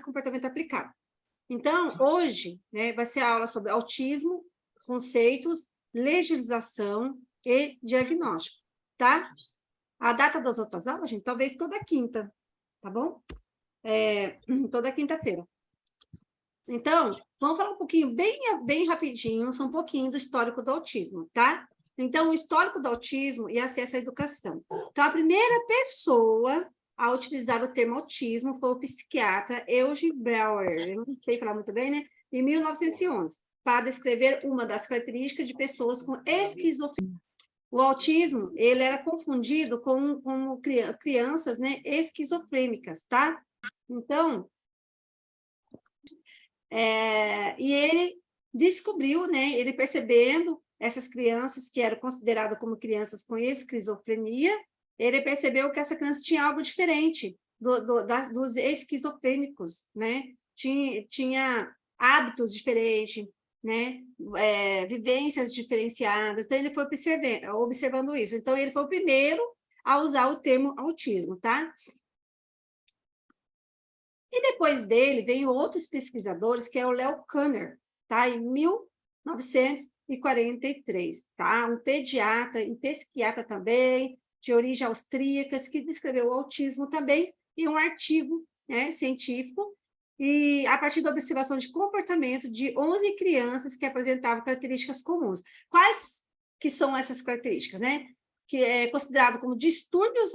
comportamento aplicado. Então, hoje, né, vai ser a aula sobre autismo, conceitos, legislação e diagnóstico, tá? A data das outras aulas, gente, talvez toda quinta, tá bom? Toda quinta-feira. Então, vamos falar um pouquinho, bem rapidinho, só um pouquinho do histórico do autismo, tá? Então, o histórico do autismo e acesso à educação. Então, a primeira pessoa a utilizar o termo autismo foi o psiquiatra Eugene Brauer, eu não sei falar muito bem, né? Em 1911, para descrever uma das características de pessoas com esquizofrenia. O autismo, ele era confundido com crianças, né, esquizofrênicas, tá? Então, e ele descobriu, né, ele percebendo essas crianças que eram consideradas como crianças com esquizofrenia, ele percebeu que essa criança tinha algo diferente dos esquizofrênicos, né? Tinha hábitos diferentes, né? Vivências diferenciadas. Então, ele foi observando isso. Então, ele foi o primeiro a usar o termo autismo, tá? E depois dele veio outros pesquisadores, que é o Leo Kanner, tá? Em 1943, tá? Um pediatra e psiquiatra também, de origem austríaca, que descreveu o autismo também, e um artigo, né, científico, e a partir da observação de comportamento de 11 crianças que apresentavam características comuns. Quais que são essas características, né? Que é considerado como distúrbios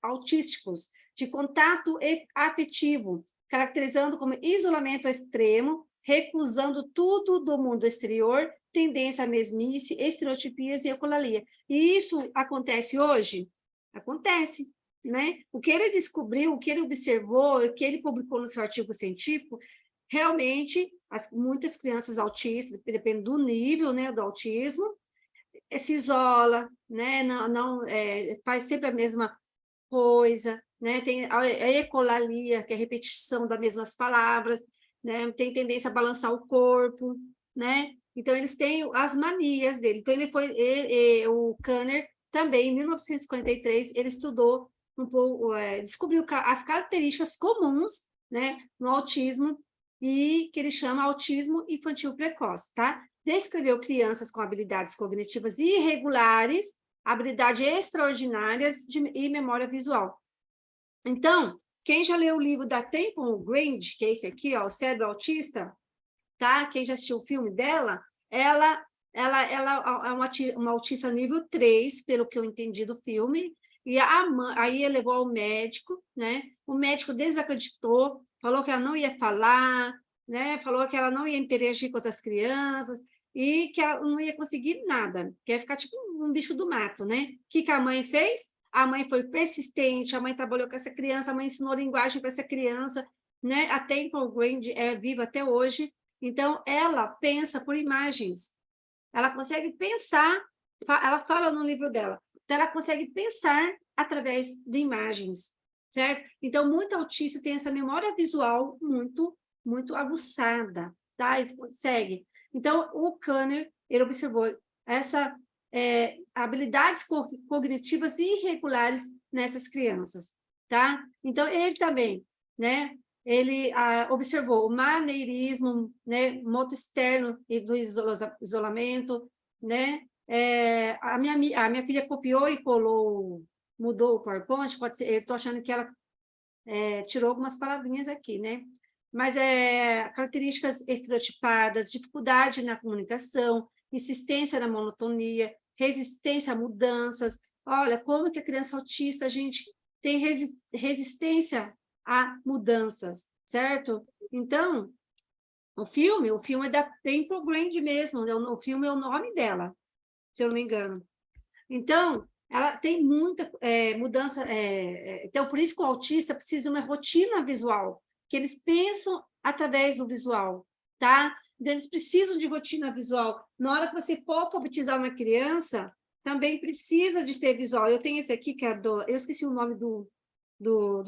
autísticos, de contato afetivo, caracterizando como isolamento extremo, recusando tudo do mundo exterior, tendência à mesmice, estereotipias e ecolalia. E isso acontece hoje? Acontece, né? O que ele descobriu, o que ele observou, o que ele publicou no seu artigo científico, realmente, muitas crianças autistas, depende do nível, né, do autismo, se isola, né? Não faz sempre a mesma coisa, né? Tem a ecolalia, que é a repetição das mesmas palavras, né? Tem tendência a balançar o corpo, né? Então, eles têm as manias dele. Então, o Kanner também, em 1953, ele estudou um pouco, descobriu as características comuns, né, no autismo, e que ele chama autismo infantil precoce, tá? Descreveu crianças com habilidades cognitivas irregulares, habilidades extraordinárias e memória visual. Então, quem já leu o livro da Temple Grandin, que é esse aqui, ó, O Cérebro Autista, tá? Quem já assistiu o filme dela, ela é uma autista nível 3, pelo que eu entendi do filme, e aí ele levou ao médico, né? O médico desacreditou, falou que ela não ia falar, né? Falou que ela não ia interagir com outras crianças, e que ela não ia conseguir nada, que ia ficar tipo um bicho do mato, né? O que a mãe fez? A mãe foi persistente, a mãe trabalhou com essa criança, a mãe ensinou linguagem para essa criança, né? A Temple Grandin é viva até hoje, então ela pensa por imagens, ela consegue pensar, ela fala no livro dela, então ela consegue pensar através de imagens, certo? Então, muita autista tem essa memória visual muito aguçada, tá? Eles conseguem. Então, o Kanner, ele observou habilidades cognitivas irregulares nessas crianças, tá? Então, ele também, né? Ele observou o maneirismo, né? Moto externo e do isolamento, né? A minha filha copiou e colou, mudou o PowerPoint, pode ser, eu estou achando que ela tirou algumas palavrinhas aqui, né? Mas características estereotipadas, dificuldade na comunicação, insistência na monotonia, resistência a mudanças. Olha, como que a criança autista, a gente tem resistência a mudanças, certo? Então, o filme é da Temple Grandin mesmo, o filme é o nome dela, se eu não me engano. Então, ela tem muita mudança. Então, por isso que o autista precisa de uma rotina visual, que eles pensam através do visual, tá? Então, eles precisam de rotina visual. Na hora que você for alfabetizar uma criança, também precisa de ser visual. Eu tenho esse aqui, que é eu esqueci o nome do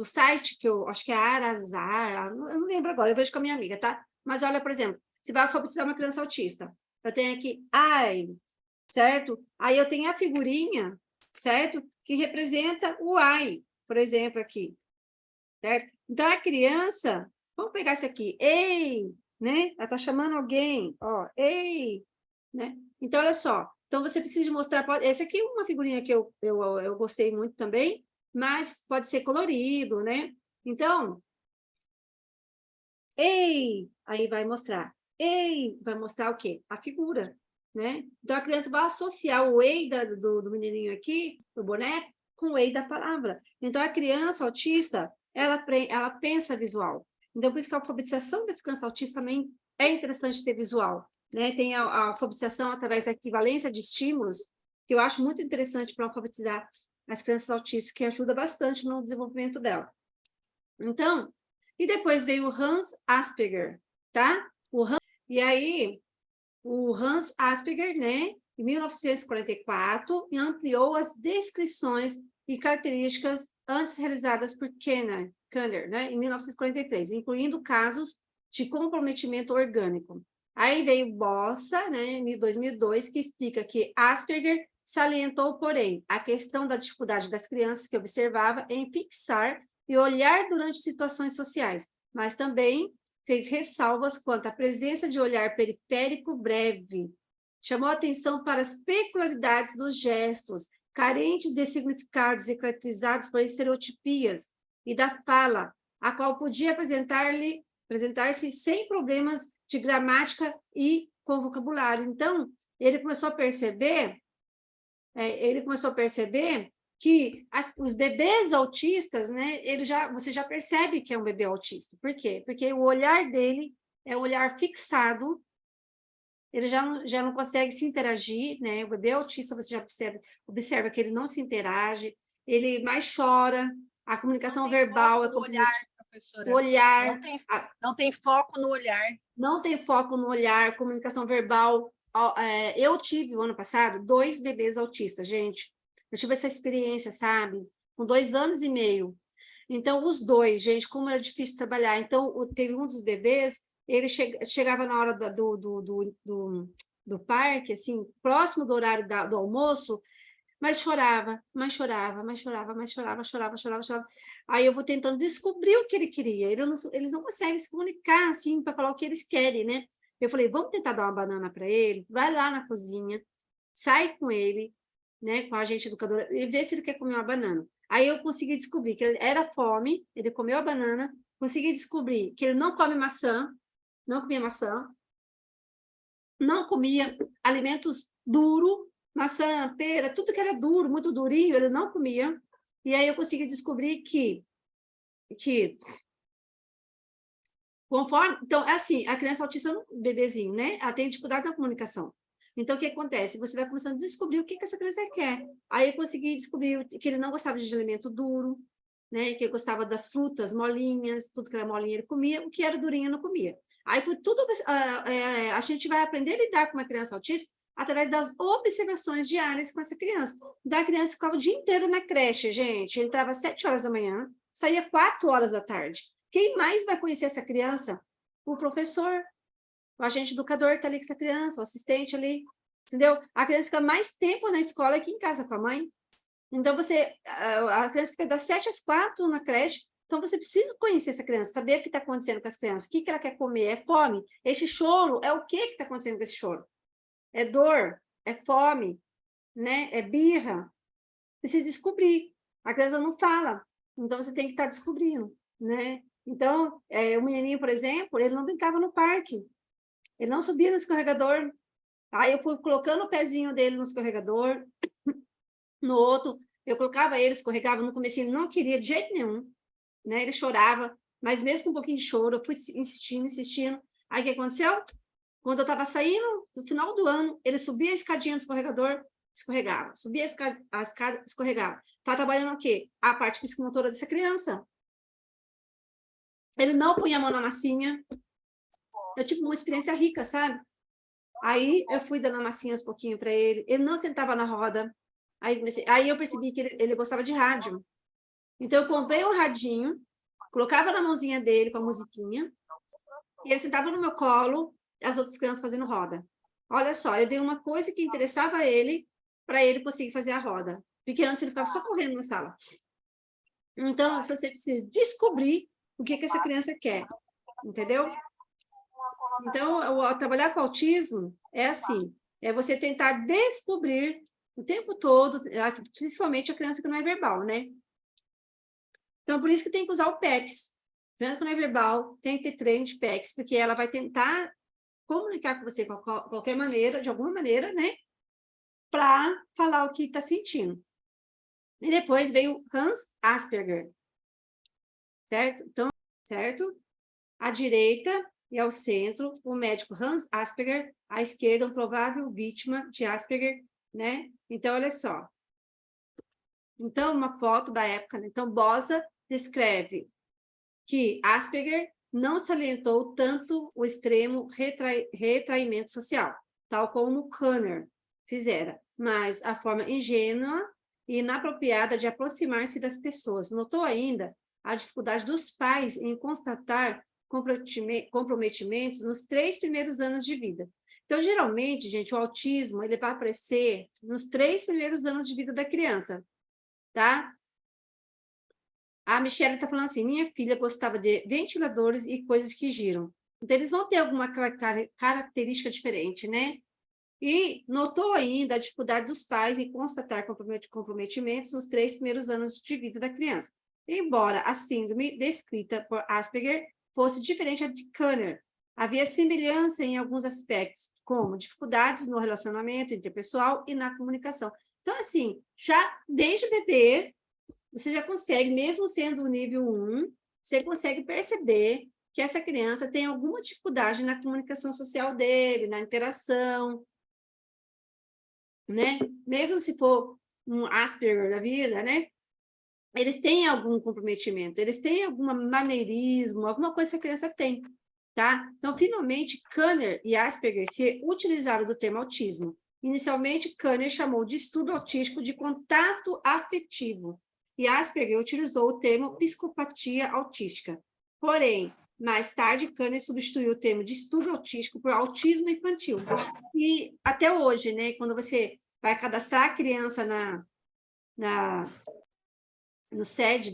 site, que eu acho que é Arazar, eu não lembro agora, eu vejo com a minha amiga, tá? Mas olha, por exemplo, você vai alfabetizar uma criança autista. Eu tenho aqui, certo? Aí eu tenho a figurinha, certo? Que representa o por exemplo, aqui, certo? Então, a criança, Vamos pegar esse aqui. Ei, né? Ela está chamando alguém. Ó, ei, né? Então, olha só. Então, você precisa mostrar... Essa aqui é uma figurinha que eu gostei muito também, mas pode ser colorido, né? Então, ei, aí vai mostrar. Ei, vai mostrar o quê? A figura, né? Então, a criança vai associar o ei do menininho aqui, do boneco, com o ei da palavra. Então, a criança autista, ela pensa visual. Então, por isso que a alfabetização das crianças autistas também é interessante ser visual, né? Tem a alfabetização através da equivalência de estímulos, que eu acho muito interessante para alfabetizar as crianças autistas, que ajuda bastante no desenvolvimento dela. Então, e depois veio o Hans Asperger, tá? E aí, o Hans Asperger, né, em 1944, ampliou as descrições e características antes realizadas por Kanner, né, em 1943, incluindo casos de comprometimento orgânico. Aí veio Bossa, né, em 2002, que explica que Asperger salientou, porém, a questão da dificuldade das crianças que observava em fixar e olhar durante situações sociais, mas também fez ressalvas quanto à presença de olhar periférico breve. Chamou atenção para as peculiaridades dos gestos, carentes de significados e caracterizados por estereotipias, e da fala, a qual podia apresentar-se sem problemas de gramática e com vocabulário. Então, ele começou a perceber que os bebês autistas, né, você já percebe que é um bebê autista. Por quê? Porque o olhar dele é um olhar fixado, ele já não consegue se interagir, né? O bebê autista, você já observa que ele não se interage, ele mais chora, a comunicação verbal é olhar, o olhar, não tem foco no olhar. Não tem foco no olhar, comunicação verbal. Eu tive, o ano passado, 2 bebês autistas, gente. Eu tive essa experiência, sabe? Com 2 anos e meio. Então, os dois, gente, como era difícil trabalhar. Então, teve um dos bebês, ele chegava na hora do parque, assim, próximo do horário do almoço, mas chorava, mas chorava, mas chorava, mas chorava, chorava, chorava, chorava. Aí eu vou tentando descobrir o que ele queria. Eles não conseguem se comunicar assim para falar o que eles querem, né? Eu falei, vamos tentar dar uma banana para ele, vai lá na cozinha, sai com ele, né, com a agente educadora, e vê se ele quer comer uma banana. Aí eu consegui descobrir que ele era fome, ele comeu a banana, consegui descobrir que ele não come maçã, não comia maçã, não comia alimentos duros, maçã, pera, tudo que era duro, muito durinho, ele não comia. E aí eu consegui descobrir que conforme... Então, é assim, a criança autista, bebezinho, né? Ela tem dificuldade na comunicação. Então, o que acontece? Você vai começando a descobrir o que essa criança quer. Aí eu consegui descobrir que ele não gostava de alimento duro, né? Que ele gostava das frutas molinhas, tudo que era molinha ele comia, o que era durinho não comia. Aí foi tudo... a gente vai aprender a lidar com uma criança autista através das observações diárias com essa criança. Da criança ficava o dia inteiro na creche, gente. Entrava às 7 horas da manhã, saía 4 horas da tarde. Quem mais vai conhecer essa criança? O professor, o agente educador que está ali com essa criança, o assistente ali, entendeu? A criança fica mais tempo na escola que em casa com a mãe. Então, a criança fica das 7 às 4 na creche, então você precisa conhecer essa criança, saber o que está acontecendo com as crianças, o que ela quer comer, é fome? Esse choro, é o que está acontecendo com esse choro? É dor? É fome? Né? É birra? Precisa descobrir. A criança não fala, então você tem que estar descobrindo, né? Então, o menininho, por exemplo, ele não brincava no parque, ele não subia no escorregador. Aí eu fui colocando o pezinho dele no escorregador, no outro, eu colocava ele, escorregava, no começo ele não queria de jeito nenhum, né? Ele chorava, mas mesmo com um pouquinho de choro, eu fui insistindo, insistindo. Aí o que aconteceu? Quando eu estava saindo, no final do ano, ele subia a escadinha do escorregador, escorregava. Subia a escada, escorregava. Está trabalhando o quê? A parte psicomotora dessa criança. Ele não punha a mão na massinha. Eu tive uma experiência rica, sabe? Aí eu fui dando a massinha aos pouquinhos para ele. Ele não sentava na roda. Aí eu percebi que ele gostava de rádio. Então eu comprei um radinho, colocava na mãozinha dele com a musiquinha, e ele sentava no meu colo, as outras crianças fazendo roda. Olha só, eu dei uma coisa que interessava ele, para ele conseguir fazer a roda. Porque antes ele ficava só correndo na sala. Então, você precisa descobrir o que essa criança quer. entendeu? Então, trabalhar com autismo é assim, é você tentar descobrir o tempo todo, principalmente a criança que não é verbal, né? Então, por isso que tem que usar o PECS. A criança que não é verbal tem que ter treino de PECS, porque ela vai tentar comunicar com você de qualquer maneira, de alguma maneira, né? Para falar o que está sentindo. E depois veio Hans Asperger, certo? Então, certo? À direita e ao centro, o médico Hans Asperger, à esquerda, um provável vítima de Asperger, né? Então, olha só. Então, uma foto da época, né? Então, Bosa descreve que Asperger não salientou tanto o extremo retraimento social, tal como Kanner fizera, mas a forma ingênua e inapropriada de aproximar-se das pessoas. Notou ainda a dificuldade dos pais em constatar comprometimentos nos 3 primeiros anos de vida. Então, geralmente, gente, o autismo ele vai aparecer nos 3 primeiros anos de vida da criança, tá? A Michelle está falando assim, minha filha gostava de ventiladores e coisas que giram. Então, eles vão ter alguma característica diferente, né? E notou ainda a dificuldade dos pais em constatar comprometimentos nos 3 primeiros anos de vida da criança. Embora a síndrome descrita por Asperger fosse diferente da de Kanner, havia semelhança em alguns aspectos, como dificuldades no relacionamento interpessoal e na comunicação. Então, assim, já desde bebê, você já consegue, mesmo sendo o nível 1, você consegue perceber que essa criança tem alguma dificuldade na comunicação social dele, na interação, né? Mesmo se for um Asperger da vida, né? Eles têm algum comprometimento, eles têm algum maneirismo, alguma coisa que a criança tem, tá? Então, finalmente, Kanner e Asperger se utilizaram do termo autismo. Inicialmente, Kanner chamou de distúrbio autístico de contato afetivo, e Asperger utilizou o termo psicopatia autística. Porém, mais tarde, Kanner substituiu o termo distúrbio autístico por autismo infantil. E até hoje, né, quando você vai cadastrar a criança no sede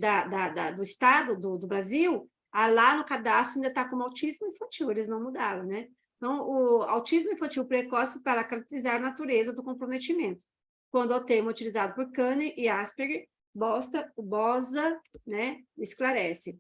do Estado do Brasil, lá no cadastro ainda está como autismo infantil, eles não mudaram, né? Então, o autismo infantil precoce para caracterizar a natureza do comprometimento, quando o termo utilizado por Kanner e Asperger, Bosa, né, esclarece.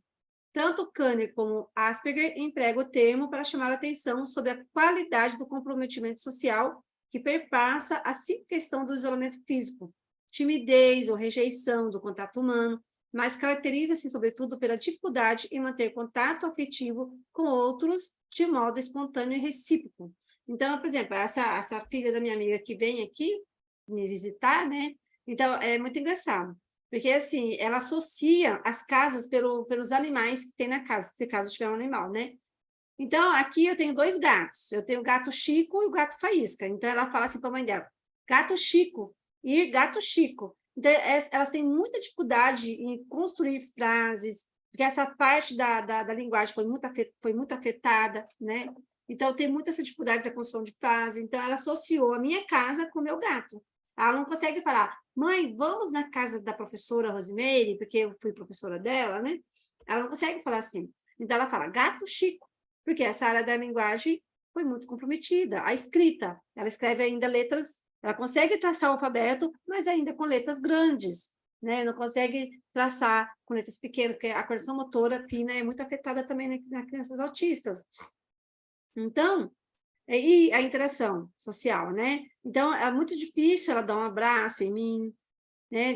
Tanto Kanner como Asperger empregam o termo para chamar a atenção sobre a qualidade do comprometimento social que perpassa a simples questão do isolamento físico, timidez ou rejeição do contato humano, mas caracteriza-se, sobretudo, pela dificuldade em manter contato afetivo com outros de modo espontâneo e recíproco. Então, por exemplo, essa filha da minha amiga que vem aqui me visitar, né? Então, é muito engraçado. Porque, assim, ela associa as casas pelos animais que tem na casa, se caso tiver um animal, né? Então, aqui eu tenho 2 gatos. Eu tenho o gato Chico e o gato Faísca. Então, ela fala assim para a mãe dela, gato Chico e gato Chico. Então, elas têm muita dificuldade em construir frases, porque essa parte da linguagem foi muito afetada, né? Então, tem muita essa dificuldade da construção de frase. Então, ela associou a minha casa com o meu gato. Ela não consegue falar, mãe, vamos na casa da professora Rosimeire, porque eu fui professora dela, né? Ela não consegue falar assim. Então, ela fala, gato Chico, porque essa área da linguagem foi muito comprometida. A escrita, ela escreve ainda letras, ela consegue traçar o alfabeto, mas ainda com letras grandes, né? Não consegue traçar com letras pequenas, porque a coordenação motora fina é muito afetada também nas crianças autistas. Então, e a interação social, né? Então, é muito difícil ela dar um abraço em mim, né?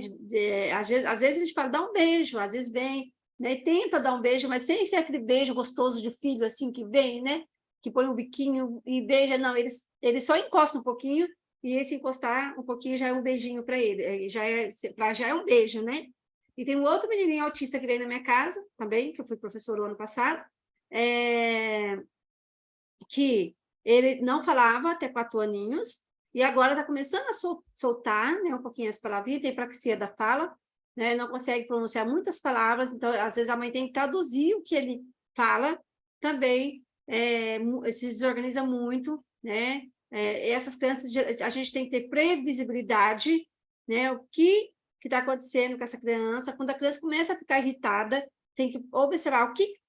Às vezes a gente fala, dá um beijo, às vezes vem, né? E tenta dar um beijo, mas sem ser aquele beijo gostoso de filho, assim, que vem, né? Que põe um biquinho e beija, não, eles só encostam um pouquinho, e esse encostar um pouquinho já é um beijinho para ele, já é um beijo, né? E tem um outro menininho autista que veio na minha casa, também, que eu fui professora o ano passado, que ele não falava até 4 aninhos, e agora está começando a soltar, né, um pouquinho as palavrinhas, tem praxia da fala, né, não consegue pronunciar muitas palavras, então, às vezes, a mãe tem que traduzir o que ele fala, também se desorganiza muito, né? Essas crianças, a gente tem que ter previsibilidade, né, o que está acontecendo com essa criança, quando a criança começa a ficar irritada, tem que observar o que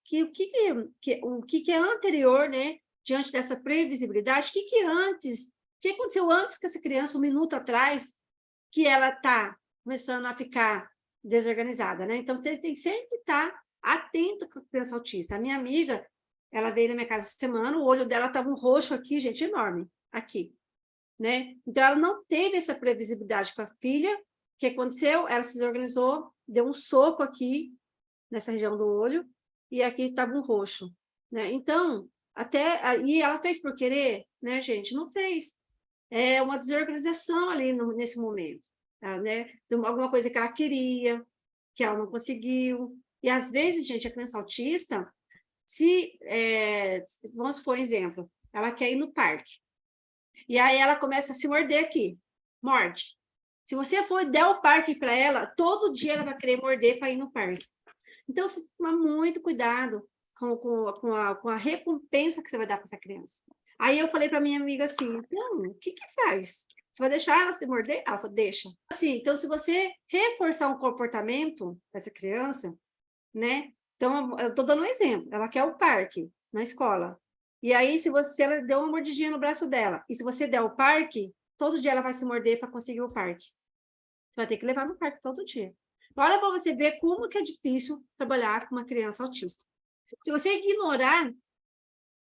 é anterior, né, diante dessa previsibilidade, o que aconteceu antes com essa criança, um minuto atrás, que ela está começando a ficar desorganizada, né? Então, você tem que sempre estar atento com a criança autista. A minha amiga, ela veio na minha casa essa semana, o olho dela estava um roxo aqui, gente, enorme, aqui, né? Então, ela não teve essa previsibilidade com a filha. O que aconteceu? Ela se desorganizou, deu um soco aqui, nessa região do olho, e aqui estava um roxo, né? Então, e ela fez por querer, né, gente? Não fez. É uma desorganização ali nesse momento, tá, né? De alguma coisa que ela queria, que ela não conseguiu. E, às vezes, gente, a criança autista, vamos supor um exemplo, ela quer ir no parque, e aí ela começa a se morder aqui, morde. Se você for der o parque para ela, todo dia ela vai querer morder para ir no parque. Então, você tem que tomar muito cuidado com a recompensa que você vai dar para essa criança. Aí eu falei para minha amiga assim, então, o que faz? Você vai deixar ela se morder? Ela falou, deixa. Assim, então, se você reforçar um comportamento dessa criança, né? Então, eu estou dando um exemplo. Ela quer o parque na escola. E aí, se ela deu uma mordidinha no braço dela, e se você der o parque, todo dia ela vai se morder para conseguir o parque. Você vai ter que levar no parque todo dia. Olha para você ver como que é difícil trabalhar com uma criança autista. Se você ignorar,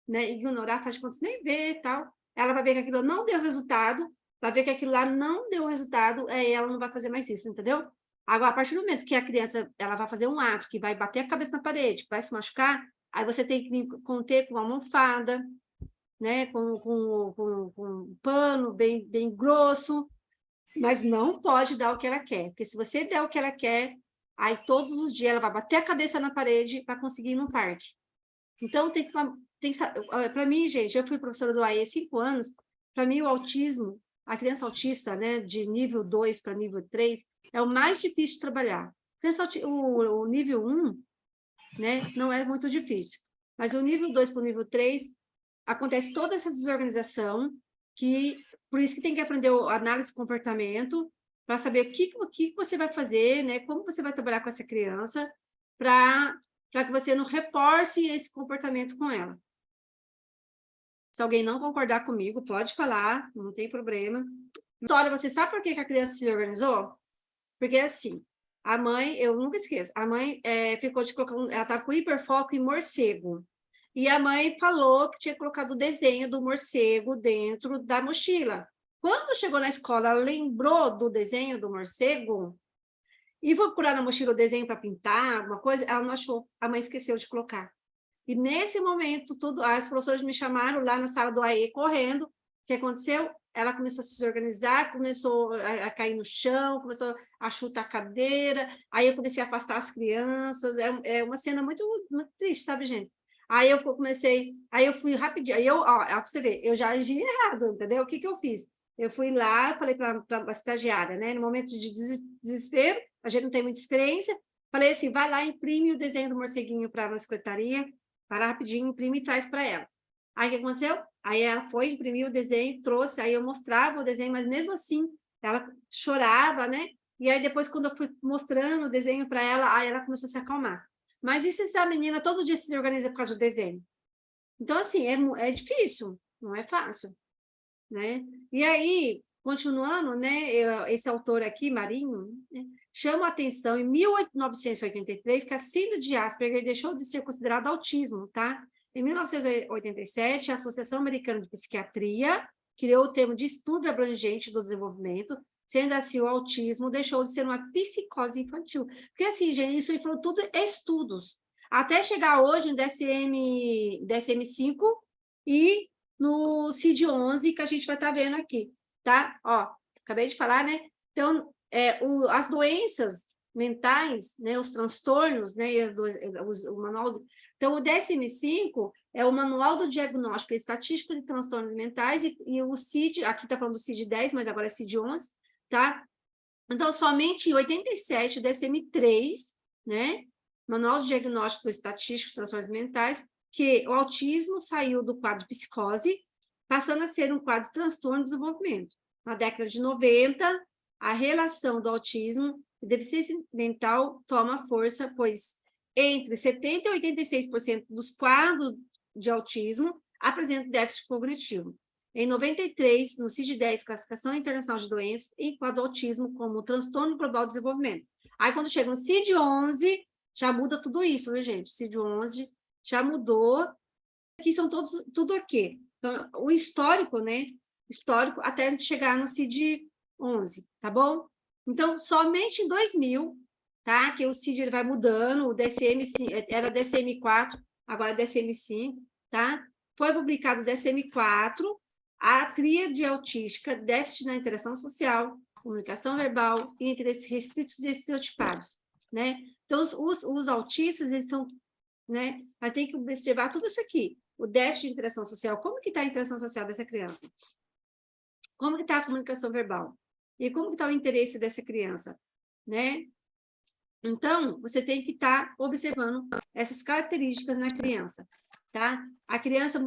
né, faz de conta que você nem vê e tal, ela vai ver que aquilo não deu resultado, vai ver que aquilo lá não deu resultado, aí ela não vai fazer mais isso, entendeu? Agora, a partir do momento que a criança ela vai fazer um ato que vai bater a cabeça na parede, que vai se machucar, aí você tem que conter com uma almofada, né, com um pano bem grosso, mas não pode dar o que ela quer, porque se você der o que ela quer, aí todos os dias ela vai bater a cabeça na parede para conseguir ir no parque. Então, para mim, gente, eu fui professora do AE há 5 anos, para mim o autismo, a criança autista, né, de nível 2 para nível 3, é o mais difícil de trabalhar. O nível 1, né, não é muito difícil, mas o nível 2 para o nível 3, acontece toda essa desorganização, por isso que tem que aprender a análise de comportamento, para saber o que você vai fazer, né? Como você vai trabalhar com essa criança, para que você não reforce esse comportamento com ela. Se alguém não concordar comigo, pode falar, não tem problema. História, você sabe por que a criança se organizou? Porque, assim, a mãe, eu nunca esqueço, a mãe ficou de colocar, ela estava com hiperfoco em morcego. E a mãe falou que tinha colocado o desenho do morcego dentro da mochila. Quando chegou na escola, ela lembrou do desenho do morcego e foi procurar na mochila o desenho para pintar, alguma coisa, ela não achou, a mãe esqueceu de colocar. E nesse momento, as professoras me chamaram lá na sala do AE, correndo. O que aconteceu? Ela começou a se desorganizar, começou a cair no chão, começou a chutar a cadeira, aí eu comecei a afastar as crianças, é uma cena muito, muito triste, sabe, gente? Aí eu fui rapidinho, pra você ver, eu já agi errado, entendeu? O que eu fiz? Eu fui lá, falei para a estagiária, né? No momento de desespero, a gente não tem muita experiência, falei assim, vai lá, imprime o desenho do morceguinho para a secretaria, vai lá rapidinho, imprime e traz para ela. Aí o que aconteceu? Aí ela foi, imprimiu o desenho, trouxe, aí eu mostrava o desenho, mas mesmo assim, ela chorava, né? E aí depois, quando eu fui mostrando o desenho para ela, aí ela começou a se acalmar. Mas e se essa menina todo dia se organiza por causa do desenho? Então, assim, é difícil, não é fácil, né? E aí, continuando, né, esse autor aqui, Marinho, né, chama a atenção em 1983 que a síndrome de Asperger deixou de ser considerado autismo, tá? Em 1987, a Associação Americana de Psiquiatria criou o termo de estudo abrangente do desenvolvimento, sendo assim, o autismo deixou de ser uma psicose infantil. Porque, assim, gente, isso aí foram tudo estudos. Até chegar hoje no DSM-5 e no CID-11, que a gente vai estar vendo aqui, tá? Ó, acabei de falar, né? Então, as doenças mentais, né, os transtornos, né, e o manual... Então, o DSM-5 é o Manual do Diagnóstico e Estatístico de Transtornos Mentais, e o CID, aqui está falando do CID-10, mas agora é CID-11, tá? Então, somente em 87, o DSM-3, né, Manual do Diagnóstico e Estatístico de Transtornos Mentais, que o autismo saiu do quadro de psicose, passando a ser um quadro de transtorno de desenvolvimento. Na década de 90, a relação do autismo e deficiência mental toma força, pois entre 70% e 86% dos quadros de autismo apresentam déficit cognitivo. Em 93, no CID-10, Classificação Internacional de Doenças, enquadra o autismo como transtorno global de desenvolvimento. Aí, quando chega no CID-11, já muda tudo isso, viu, gente? CID-11 já mudou. Aqui são todos, tudo aqui. Então, o histórico, né? Histórico, até a gente chegar no CID-11, tá bom? Então, somente em 2000, tá? Que o CID ele vai mudando, o DSM-5, era DSM-4, agora é DSM-5, tá? Foi publicado o DSM-4, a tríade autística, déficit na interação social, comunicação verbal e interesses restritos e estereotipados, né? Então, os autistas, eles estão, né? Vai ter que observar tudo isso aqui. O déficit de interação social, como que está a interação social dessa criança? Como que está a comunicação verbal? E como que está o interesse dessa criança, né? Então, você tem que estar observando essas características na criança, tá? A criança,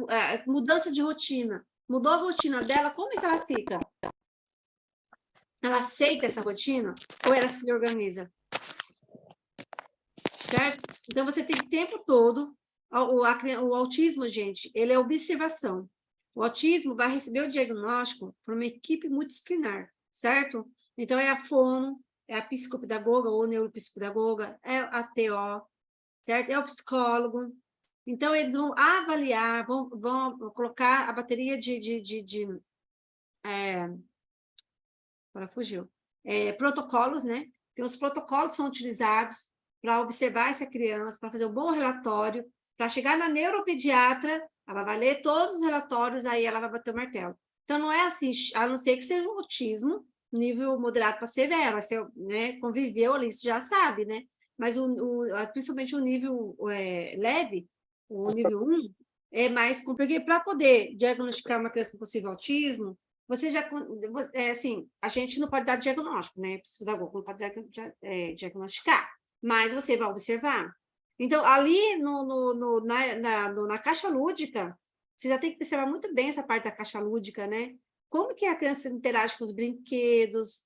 mudança de rotina, mudou a rotina dela, como é que ela fica? Ela aceita essa rotina ou ela se organiza? Certo? Então, você tem que o tempo todo, o autismo, gente, ele é observação. O autismo vai receber o diagnóstico por uma equipe multidisciplinar, certo? Então, é a fono, é a psicopedagoga ou neuropsicopedagoga, é a TO, certo? É o psicólogo. Então, eles vão avaliar, vão colocar a bateria agora fugiu. Protocolos, né? Então, os protocolos são utilizados para observar essa criança, para fazer um bom relatório, para chegar na neuropediatra, ela vai ler todos os relatórios, aí ela vai bater o martelo. Então, não é assim, a não ser que seja um autismo, nível moderado para severo, você, né, conviveu ali, você já sabe, né? Mas principalmente o nível leve, o nível 1, é mais porque para poder diagnosticar uma criança com possível autismo, você já, assim, a gente não pode dar diagnóstico, né? Psicopedagogo não pode diagnosticar, mas você vai observar. Então, ali na caixa lúdica, você já tem que observar muito bem essa parte da caixa lúdica, né? Como que a criança interage com os brinquedos,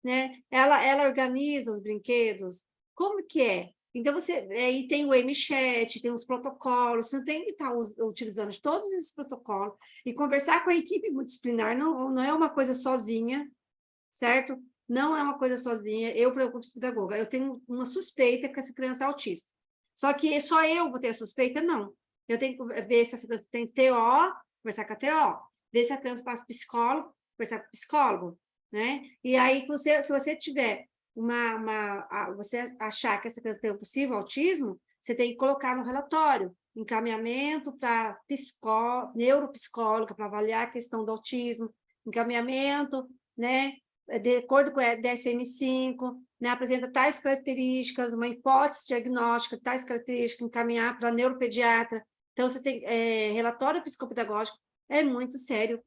né? Ela organiza os brinquedos, como que é? Então, aí tem o MChat, tem os protocolos, você tem que estar utilizando todos esses protocolos e conversar com a equipe multidisciplinar, não é uma coisa sozinha, certo? Não é uma coisa sozinha. Eu, como pedagoga, eu tenho uma suspeita que essa criança é autista. Só que só eu vou ter a suspeita? Não. Eu tenho que ver se essa criança tem TO, conversar com a TO, ver se a criança passa psicólogo, conversar com o psicólogo, né? E aí, se você tiver você achar que essa criança tem um possível autismo, você tem que colocar no relatório encaminhamento para neuropsicóloga para avaliar a questão do autismo, encaminhamento, né, de acordo com a DSM-5, né, apresenta tais características, uma hipótese diagnóstica, tais características, encaminhar para neuropediatra. Então, você tem relatório psicopedagógico, é muito sério,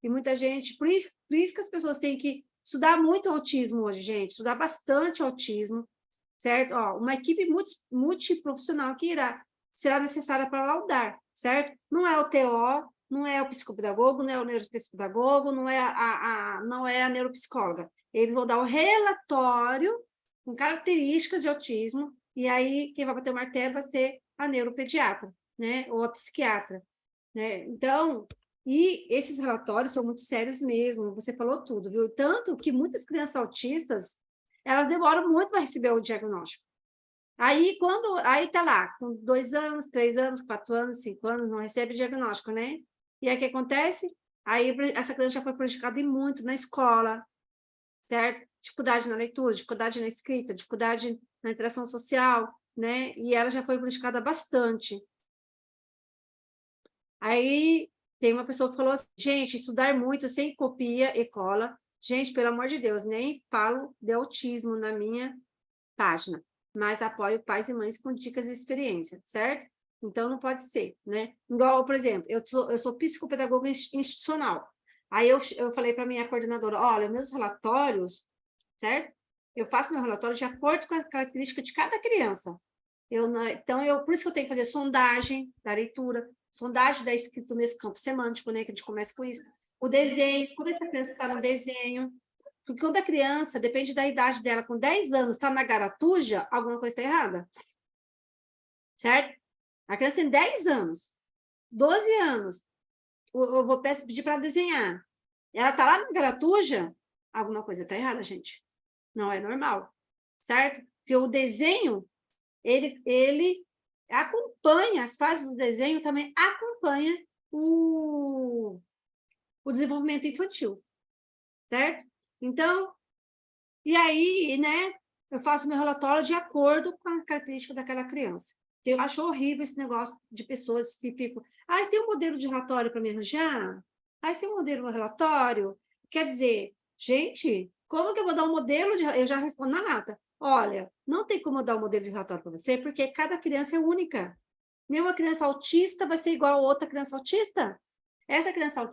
e muita gente, por isso que as pessoas têm que estudar muito autismo hoje, gente, estudar bastante autismo, certo? Ó, uma equipe multiprofissional que será necessária para laudar, certo? Não é o TO, não é o psicopedagogo, não é o neuropsicopedagogo, não é não é a neuropsicóloga. Eles vão dar o relatório com características de autismo, e aí quem vai bater o martelo vai ser a neuropediatra, né? Ou a psiquiatra, né? Então, e esses relatórios são muito sérios mesmo, você falou tudo, viu? Tanto que muitas crianças autistas, elas demoram muito para receber o diagnóstico. Aí tá lá, com 2 anos, 3 anos, 4 anos, 5 anos, não recebe diagnóstico, né? E aí o que acontece? Aí essa criança já foi prejudicada muito na escola, certo? Dificuldade na leitura, dificuldade na escrita, dificuldade na interação social, né? E ela já foi prejudicada bastante. Aí tem uma pessoa que falou assim, gente, estudar muito sem copia e cola. Gente, pelo amor de Deus, nem falo de autismo na minha página, mas apoio pais e mães com dicas e experiência, certo? Então, não pode ser, né? Igual, por exemplo, eu sou psicopedagoga institucional. Aí eu falei para a minha coordenadora, olha, meus relatórios, certo? Eu faço meu relatório de acordo com a característica de cada criança. Por isso que eu tenho que fazer sondagem da leitura, sondagem da escrita nesse campo semântico, né? Que a gente começa com isso. O desenho, como essa criança está no desenho, Porque quando a criança, depende da idade dela, com 10 anos, está na garatuja, alguma coisa está errada. Certo? A criança tem 10 anos, 12 anos, eu vou pedir para desenhar. Ela está lá na garatuja, alguma coisa está errada, gente. Não é normal, certo? Porque o desenho, ele acompanha, as fases do desenho também acompanha o desenvolvimento infantil, certo? Então, e aí, né, eu faço meu relatório de acordo com a característica daquela criança. Eu acho horrível esse negócio de pessoas que ficam, você tem um modelo de relatório para me arranjar? Você tem um modelo de relatório? Quer dizer, gente, como que eu vou dar um modelo de... Eu já respondo na lata. Olha, não tem como eu dar um modelo de relatório para você, porque cada criança é única. Nenhuma criança autista vai ser igual a outra criança autista.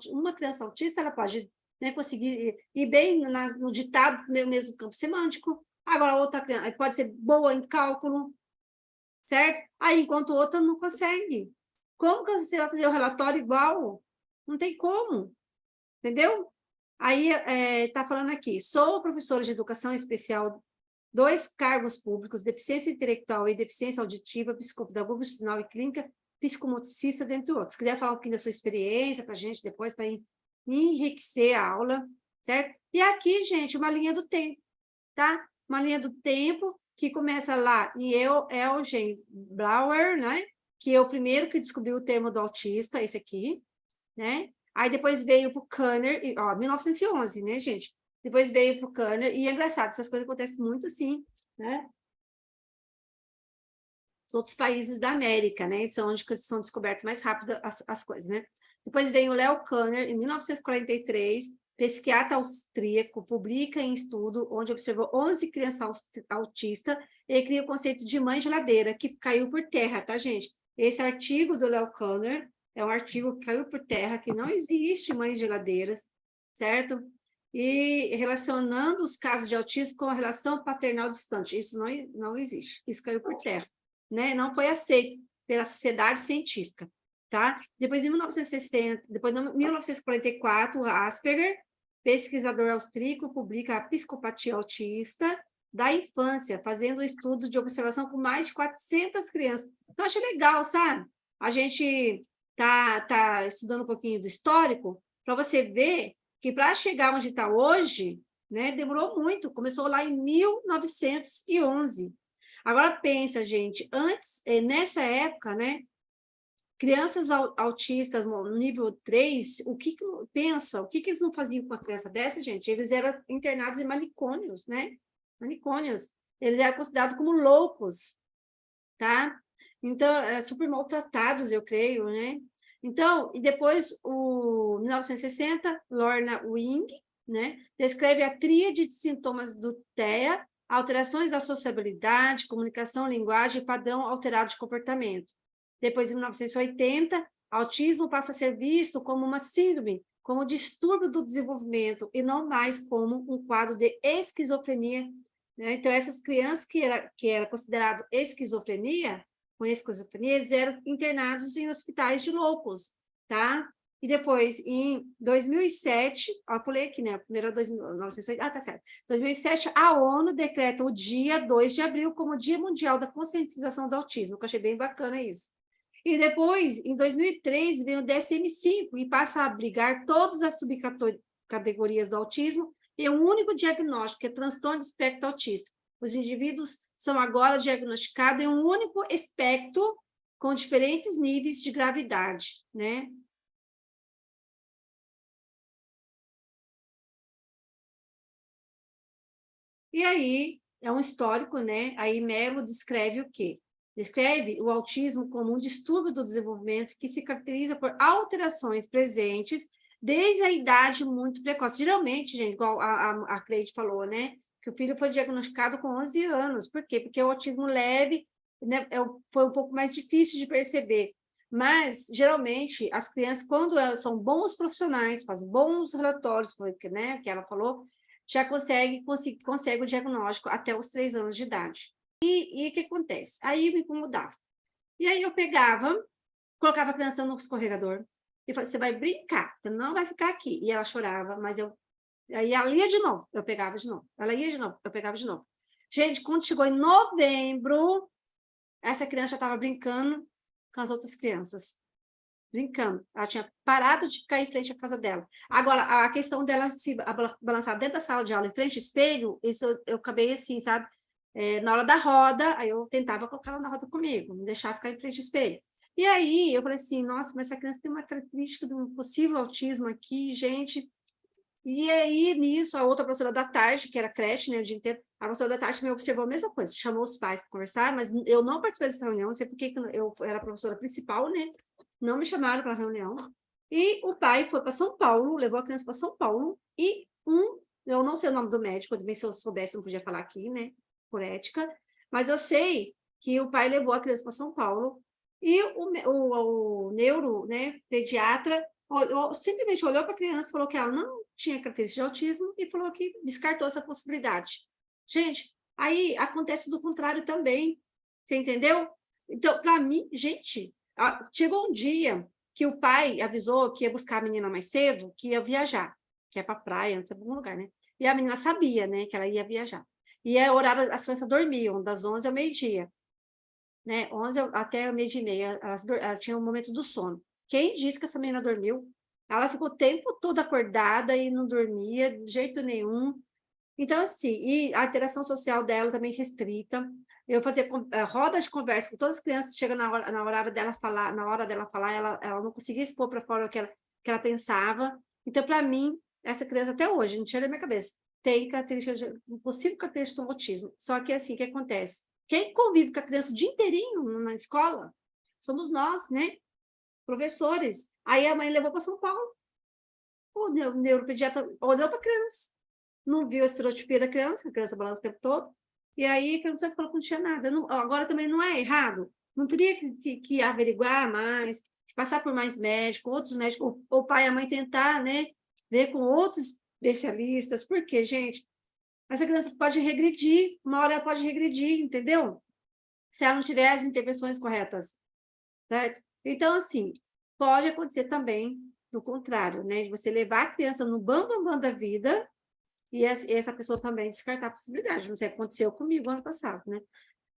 Uma criança autista, ela pode, né, conseguir ir bem no ditado, no mesmo campo semântico. Agora, outra criança pode ser boa em cálculo, certo? Aí, enquanto outra não consegue. Como que você vai fazer o relatório igual? Não tem como, entendeu? Aí, está falando aqui, sou professora de educação especial, 2 cargos públicos, deficiência intelectual e deficiência auditiva, psicopedagoga profissional e clínica, psicomotricista, dentre outros. Se quiser falar um pouquinho da sua experiência para a gente depois, para enriquecer a aula, certo? E aqui, gente, uma linha do tempo, tá? Uma linha do tempo que começa lá em Eugen Blauer, né? Que é o primeiro que descobriu o termo do autista, esse aqui, né? Aí depois veio para o Kanner, 1911, né, gente? Depois veio para o Kanner, e é engraçado, essas coisas acontecem muito assim, né? Os outros países da América, né? São onde são descobertas mais rápido as coisas, né? Depois vem o Leo Kanner, em 1943, psiquiatra austríaco, publica em estudo onde observou 11 crianças autistas e cria o conceito de mãe geladeira, que caiu por terra, tá, gente? Esse artigo do Leo Kanner é um artigo que caiu por terra, que não existe mães geladeiras, certo? E relacionando os casos de autismo com a relação paternal distante. Isso não existe, isso caiu por terra, né? Não foi aceito pela sociedade científica, tá? Depois, em 1960, depois, em 1944, Asperger, pesquisador austríaco, publica a psicopatia autista da infância, fazendo um estudo de observação com mais de 400 crianças. Então, achei legal, sabe? A gente tá estudando um pouquinho do histórico, para você ver que para chegar onde está hoje, né, demorou muito, começou lá em 1911. Agora pensa, gente, antes, nessa época, né, crianças autistas no nível 3, o que eles não faziam com uma criança dessa, gente? Eles eram internados em manicômios, né? Manicômios. Eles eram considerados como loucos, tá? Então, super maltratados, eu creio, né? Então, e depois, o 1960, Lorna Wing, né, descreve a tríade de sintomas do TEA, alterações da sociabilidade, comunicação, linguagem e padrão alterado de comportamento. Depois, em 1980, autismo passa a ser visto como uma síndrome, como distúrbio do desenvolvimento, e não mais como um quadro de esquizofrenia, né? Então, essas crianças que era considerado esquizofrenia, com esquizofrenia, eles eram internados em hospitais de loucos, tá? E depois, em 2007, pulei aqui, né? Primeiro 1980, tá certo. 2007, a ONU decreta o dia 2 de abril como Dia Mundial da Conscientização do Autismo, que eu achei bem bacana isso. E depois, em 2003, vem o DSM-5 e passa a abrigar todas as subcategorias do autismo e um único diagnóstico, que é transtorno de espectro autista. Os indivíduos são agora diagnosticados em um único espectro com diferentes níveis de gravidade, né? E aí, é um histórico, né? Aí Mello descreve o quê? Descreve o autismo como um distúrbio do desenvolvimento que se caracteriza por alterações presentes desde a idade muito precoce. Geralmente, gente, igual a Cleide falou, né? Que o filho foi diagnosticado com 11 anos. Por quê? Porque o autismo leve, né, foi um pouco mais difícil de perceber. Mas, geralmente, as crianças, quando elas são bons profissionais, fazem bons relatórios, foi, né, que ela falou, já consegue o diagnóstico até os 3 anos de idade. E o que acontece? Aí eu me incomodava. E aí eu pegava, colocava a criança no escorregador e falava, você vai brincar, você não vai ficar aqui. E ela chorava, mas eu Aí ela ia de novo, eu pegava de novo. Ela ia de novo, eu pegava de novo. Gente, quando chegou em novembro, essa criança já estava brincando com as outras crianças. Brincando. Ela tinha parado de ficar em frente à casa dela. Agora, a questão dela se balançar dentro da sala de aula, em frente ao espelho, isso eu acabei assim, sabe? Na hora da roda, aí eu tentava colocar ela na roda comigo, não deixar ficar em frente ao espelho. E aí eu falei assim, nossa, mas essa criança tem uma característica de um possível autismo aqui, gente. E aí, nisso, a outra professora da tarde, que era creche, né, o dia inteiro, a professora da tarde me observou a mesma coisa, chamou os pais para conversar, mas eu não participei dessa reunião, não sei por que eu era a professora principal, né? Não me chamaram para a reunião. E o pai foi para São Paulo, levou a criança para São Paulo, e eu não sei o nome do médico, também se eu soubesse, não podia falar aqui, né, por ética, mas eu sei que o pai levou a criança para São Paulo, e o neuro, né, pediatra, simplesmente olhou para a criança, falou que ela não tinha característica de autismo e falou que descartou essa possibilidade. Gente, aí acontece do contrário também, você entendeu? Então, para mim, gente, chegou um dia que o pai avisou que ia buscar a menina mais cedo, que ia viajar, que é para praia, não sei, para algum lugar, né? E a menina sabia, né, que ela ia viajar. E é horário, as crianças dormiam, das 11 ao meio-dia, né? 11 até o meio-dia e meia, ela tinha um momento do sono. Quem disse que essa menina dormiu? Ela ficou o tempo todo acordada e não dormia de jeito nenhum. Então, assim, e a interação social dela também restrita. Eu fazia roda de conversa com todas as crianças, chega na hora dela falar, ela não conseguia expor para fora que ela pensava. Então, para mim, essa criança até hoje, não tira da minha cabeça, tem característica possível característica do autismo. Só que, assim, o que acontece? Quem convive com a criança o dia inteirinho na escola somos nós, né? Professores. Aí a mãe levou para São Paulo. O neuropediatra olhou para a criança, não viu a estereotipia da criança, a criança balança o tempo todo, e aí a criança falou que não tinha nada. Não, agora também não é errado, não teria que averiguar mais, passar por mais médicos, outros médicos, ou o pai e a mãe tentar, né, ver com outros especialistas, porque, gente, essa criança pode regredir, uma hora ela pode regredir, entendeu? Se ela não tiver as intervenções corretas, certo? Então, assim, pode acontecer também do contrário, né? De você levar a criança no bam da vida e essa pessoa também descartar a possibilidade. Não sei, aconteceu comigo ano passado, né?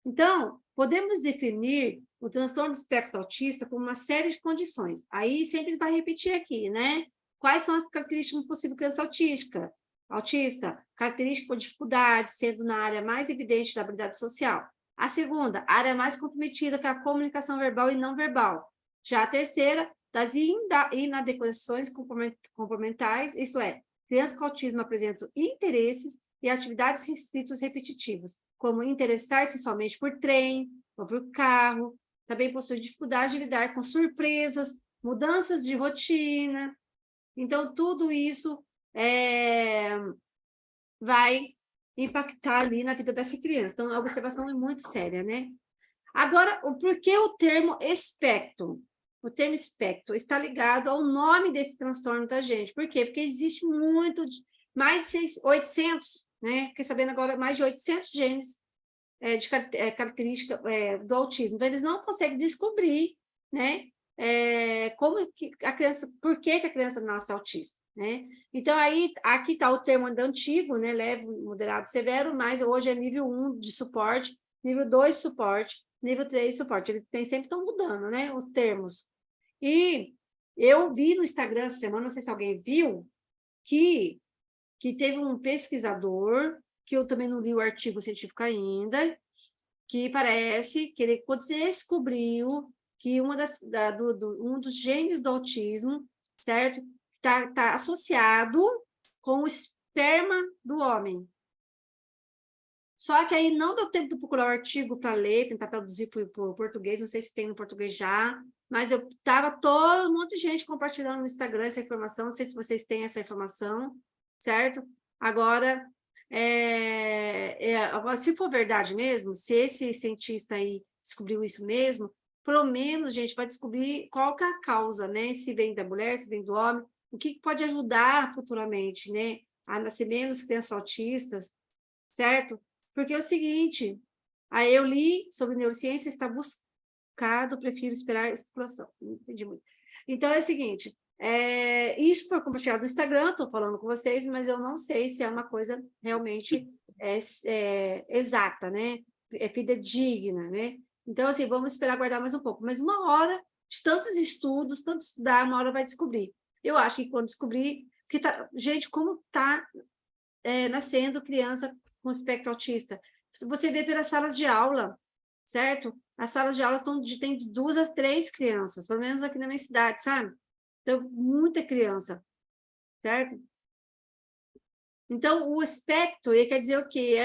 Então, podemos definir o transtorno do espectro autista como uma série de condições. Aí sempre vai repetir aqui, né? Quais são as características de uma possível criança autista? Característica com dificuldade, sendo na área mais evidente da habilidade social. A segunda, a área mais comprometida que é a comunicação verbal e não verbal. Já a terceira, das inadequações comportamentais, isso é, crianças com autismo apresentam interesses e atividades restritos repetitivos, como interessar-se somente por trem ou por carro. Também possui dificuldade de lidar com surpresas, mudanças de rotina. Então, tudo isso vai impactar ali na vida dessa criança. Então, a observação é muito séria, né? Agora, por que o termo espectro? O termo espectro está ligado ao nome desse transtorno da gente. Por quê? Porque existe mais de 800, né? Fiquei sabendo agora, mais de 800 genes de característica do autismo. Então, eles não conseguem descobrir, né? Como que a criança, por que a criança nasce autista, né? Então, aí, aqui está o termo ainda antigo, né? Leve, moderado, severo, mas hoje é nível 1 de suporte, nível 2 de suporte, nível 3 de suporte. Eles sempre estão mudando, né? Os termos. E eu vi no Instagram essa semana, não sei se alguém viu, que teve um pesquisador, que eu também não li o artigo científico ainda, que parece que ele descobriu que um dos genes do autismo, certo? Tá associado com o esperma do homem. Só que aí não deu tempo de procurar o artigo para ler, tentar traduzir para o português, não sei se tem no português já, mas eu estava todo um monte de gente compartilhando no Instagram essa informação, não sei se vocês têm essa informação, certo? Agora, agora, se for verdade mesmo, se esse cientista aí descobriu isso mesmo, pelo menos, gente, vai descobrir qual que é a causa, né? Se vem da mulher, se vem do homem, o que pode ajudar futuramente, né? A nascer menos crianças autistas, certo? Porque é o seguinte, aí eu li sobre neurociência, está buscado, prefiro esperar a exploração. Não entendi muito. Então, é o seguinte, Isso foi compartilhado no Instagram, estou falando com vocês, mas eu não sei se é uma coisa realmente exata, né? É fidedigna, né? Então, assim, vamos esperar aguardar mais um pouco. Mas uma hora, de tantos estudos, tanto estudar, uma hora vai descobrir. Eu acho que quando descobrir... Gente, como está nascendo criança com espectro autista? Você vê pelas salas de aula, certo? As salas de aula tem 2 a 3 crianças, pelo menos aqui na minha cidade, sabe? Então, muita criança, certo? Então, o espectro, ele quer dizer o quê?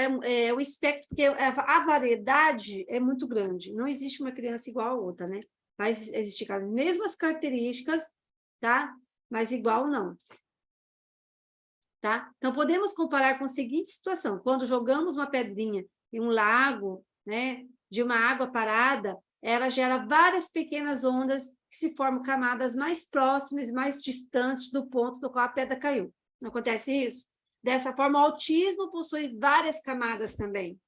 O espectro, porque a variedade é muito grande. Não existe uma criança igual a outra, né? Vai existir as mesmas características, tá? Mas igual não. Tá? Então, podemos comparar com a seguinte situação. Quando jogamos uma pedrinha em um lago, né, de uma água parada, ela gera várias pequenas ondas que se formam camadas mais próximas, mais distantes do ponto do qual a pedra caiu. Não acontece isso? Dessa forma, o autismo possui várias camadas também,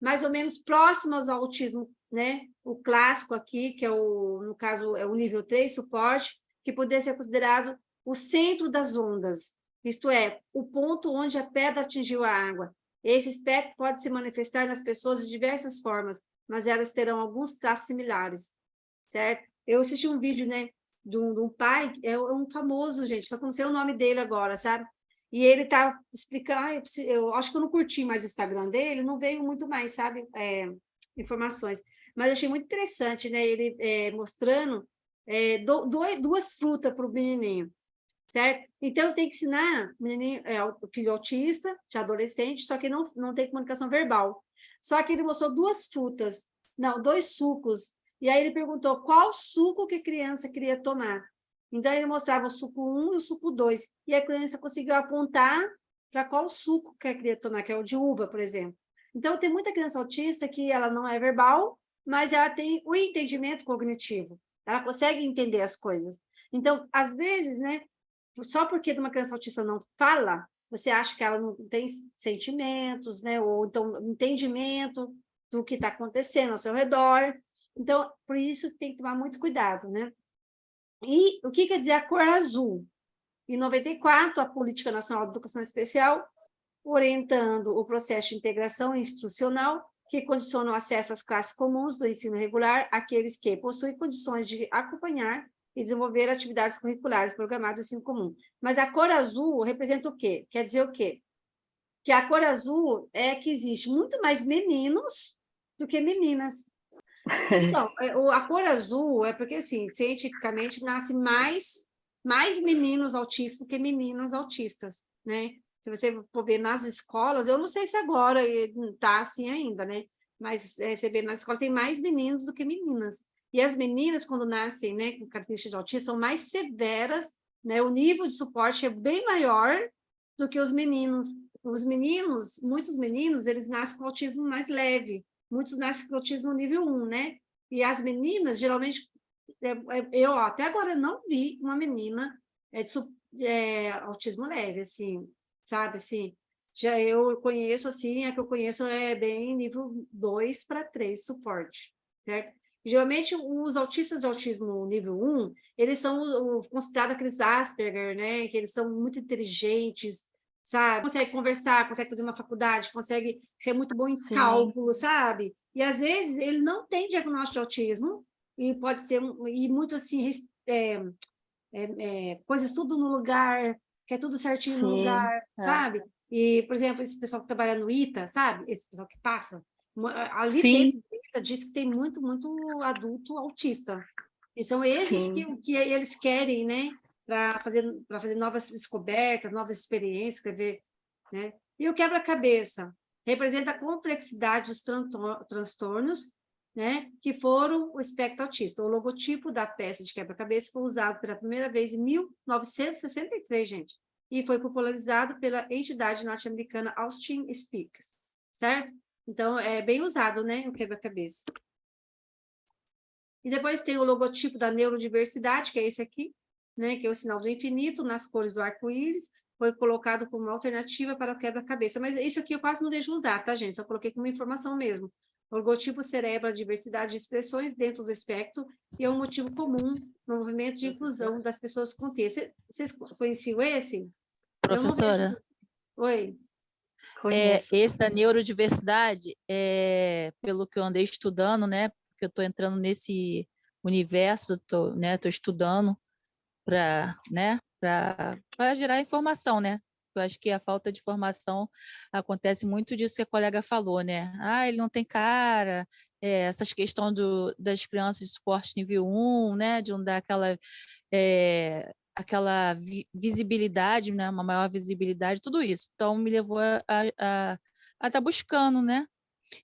mais ou menos próximas ao autismo, né? O clássico aqui, que no caso, é o nível 3, suporte, que poderia ser considerado o centro das ondas, isto é, o ponto onde a pedra atingiu a água. Esse espectro pode se manifestar nas pessoas de diversas formas, mas elas terão alguns traços similares, certo? Eu assisti um vídeo, né, de um pai, um famoso, gente, só que não sei o nome dele agora, sabe? E ele tá explicando, eu acho que eu não curti mais o Instagram dele, não veio muito mais, sabe, informações. Mas eu achei muito interessante, né, ele mostrando duas frutas para o menininho, certo? Então, tem que ensinar o menininho, o filho autista, de adolescente, só que não tem comunicação verbal. Só que ele mostrou 2 frutas, não, 2 sucos, e aí ele perguntou qual suco que a criança queria tomar. Então, ele mostrava o suco 1 e o suco 2, e a criança conseguiu apontar para qual suco que ela queria tomar, que é o de uva, por exemplo. Então, tem muita criança autista que ela não é verbal, mas ela tem o entendimento cognitivo, ela consegue entender as coisas. Então, às vezes, né, só porque uma criança autista não fala, você acha que ela não tem sentimentos, né? Ou então entendimento do que está acontecendo ao seu redor. Então, por isso tem que tomar muito cuidado, né? E o que quer dizer a cor azul? Em 94, a Política Nacional de Educação Especial, orientando o processo de integração institucional, que condiciona o acesso às classes comuns do ensino regular àqueles que possuem condições de acompanhar e desenvolver atividades curriculares programadas do ensino comum. Mas a cor azul representa o quê? Quer dizer o quê? Que a cor azul é que existe muito mais meninos do que meninas. Então, a cor azul é porque, assim, cientificamente, nasce mais meninos autistas do que meninas autistas, né? Se você for ver nas escolas, eu não sei se agora está assim ainda, né? Mas você vê na escola tem mais meninos do que meninas. E as meninas, quando nascem, né, com características de autismo, são mais severas, né? O nível de suporte é bem maior do que os meninos. Os meninos, muitos meninos, eles nascem com autismo mais leve, muitos nascem com autismo nível 1, né? E as meninas, geralmente, eu até agora não vi uma menina autismo leve, assim, sabe, assim, já eu conheço, assim, a que eu conheço é bem nível 2 para 3 suporte, certo? Geralmente, os autistas de autismo nível 1, eles são considerados aqueles Asperger, né, que eles são muito inteligentes, sabe? Consegue conversar, consegue fazer uma faculdade, consegue ser muito bom em Sim. cálculo, sabe? E, às vezes, ele não tem diagnóstico de autismo, e pode ser, e muito assim, coisas tudo no lugar, que é tudo certinho no Sim, lugar, sabe? E, por exemplo, esse pessoal que trabalha no ITA, sabe? Esse pessoal que passa, ali Sim, dentro do ITA diz que tem muito, muito adulto autista. E são esses sim. que eles querem, né? Para fazer novas descobertas, novas experiências, escrever, né? E o quebra-cabeça representa a complexidade dos transtornos, né, que foram o espectro autista. O logotipo da peça de quebra-cabeça foi usado pela primeira vez em 1963, gente, e foi popularizado pela entidade norte-americana Austin Speaks, certo? Então, é bem usado, né, o quebra-cabeça. E depois tem o logotipo da neurodiversidade, que é esse aqui, né, que é o sinal do infinito, nas cores do arco-íris, foi colocado como alternativa para o quebra-cabeça. Mas isso aqui eu quase não vejo usar, tá, gente? Só coloquei como informação mesmo. O logotipo celebra a diversidade de expressões dentro do espectro e é um motivo comum no movimento de inclusão das pessoas com T. Vocês conheciam esse? É um movimento... Professora, Oi? Conheço. esse da neurodiversidade, pelo que eu andei estudando, né? Porque eu estou entrando nesse universo, tô estudando para, né, para gerar informação, né? Eu acho que a falta de informação acontece muito disso que a colega falou, né? Ah, ele não tem cara, essas questões das crianças de suporte nível 1, né? De não dar aquela visibilidade, né? Uma maior visibilidade, tudo isso. Então, me levou a estar buscando, né?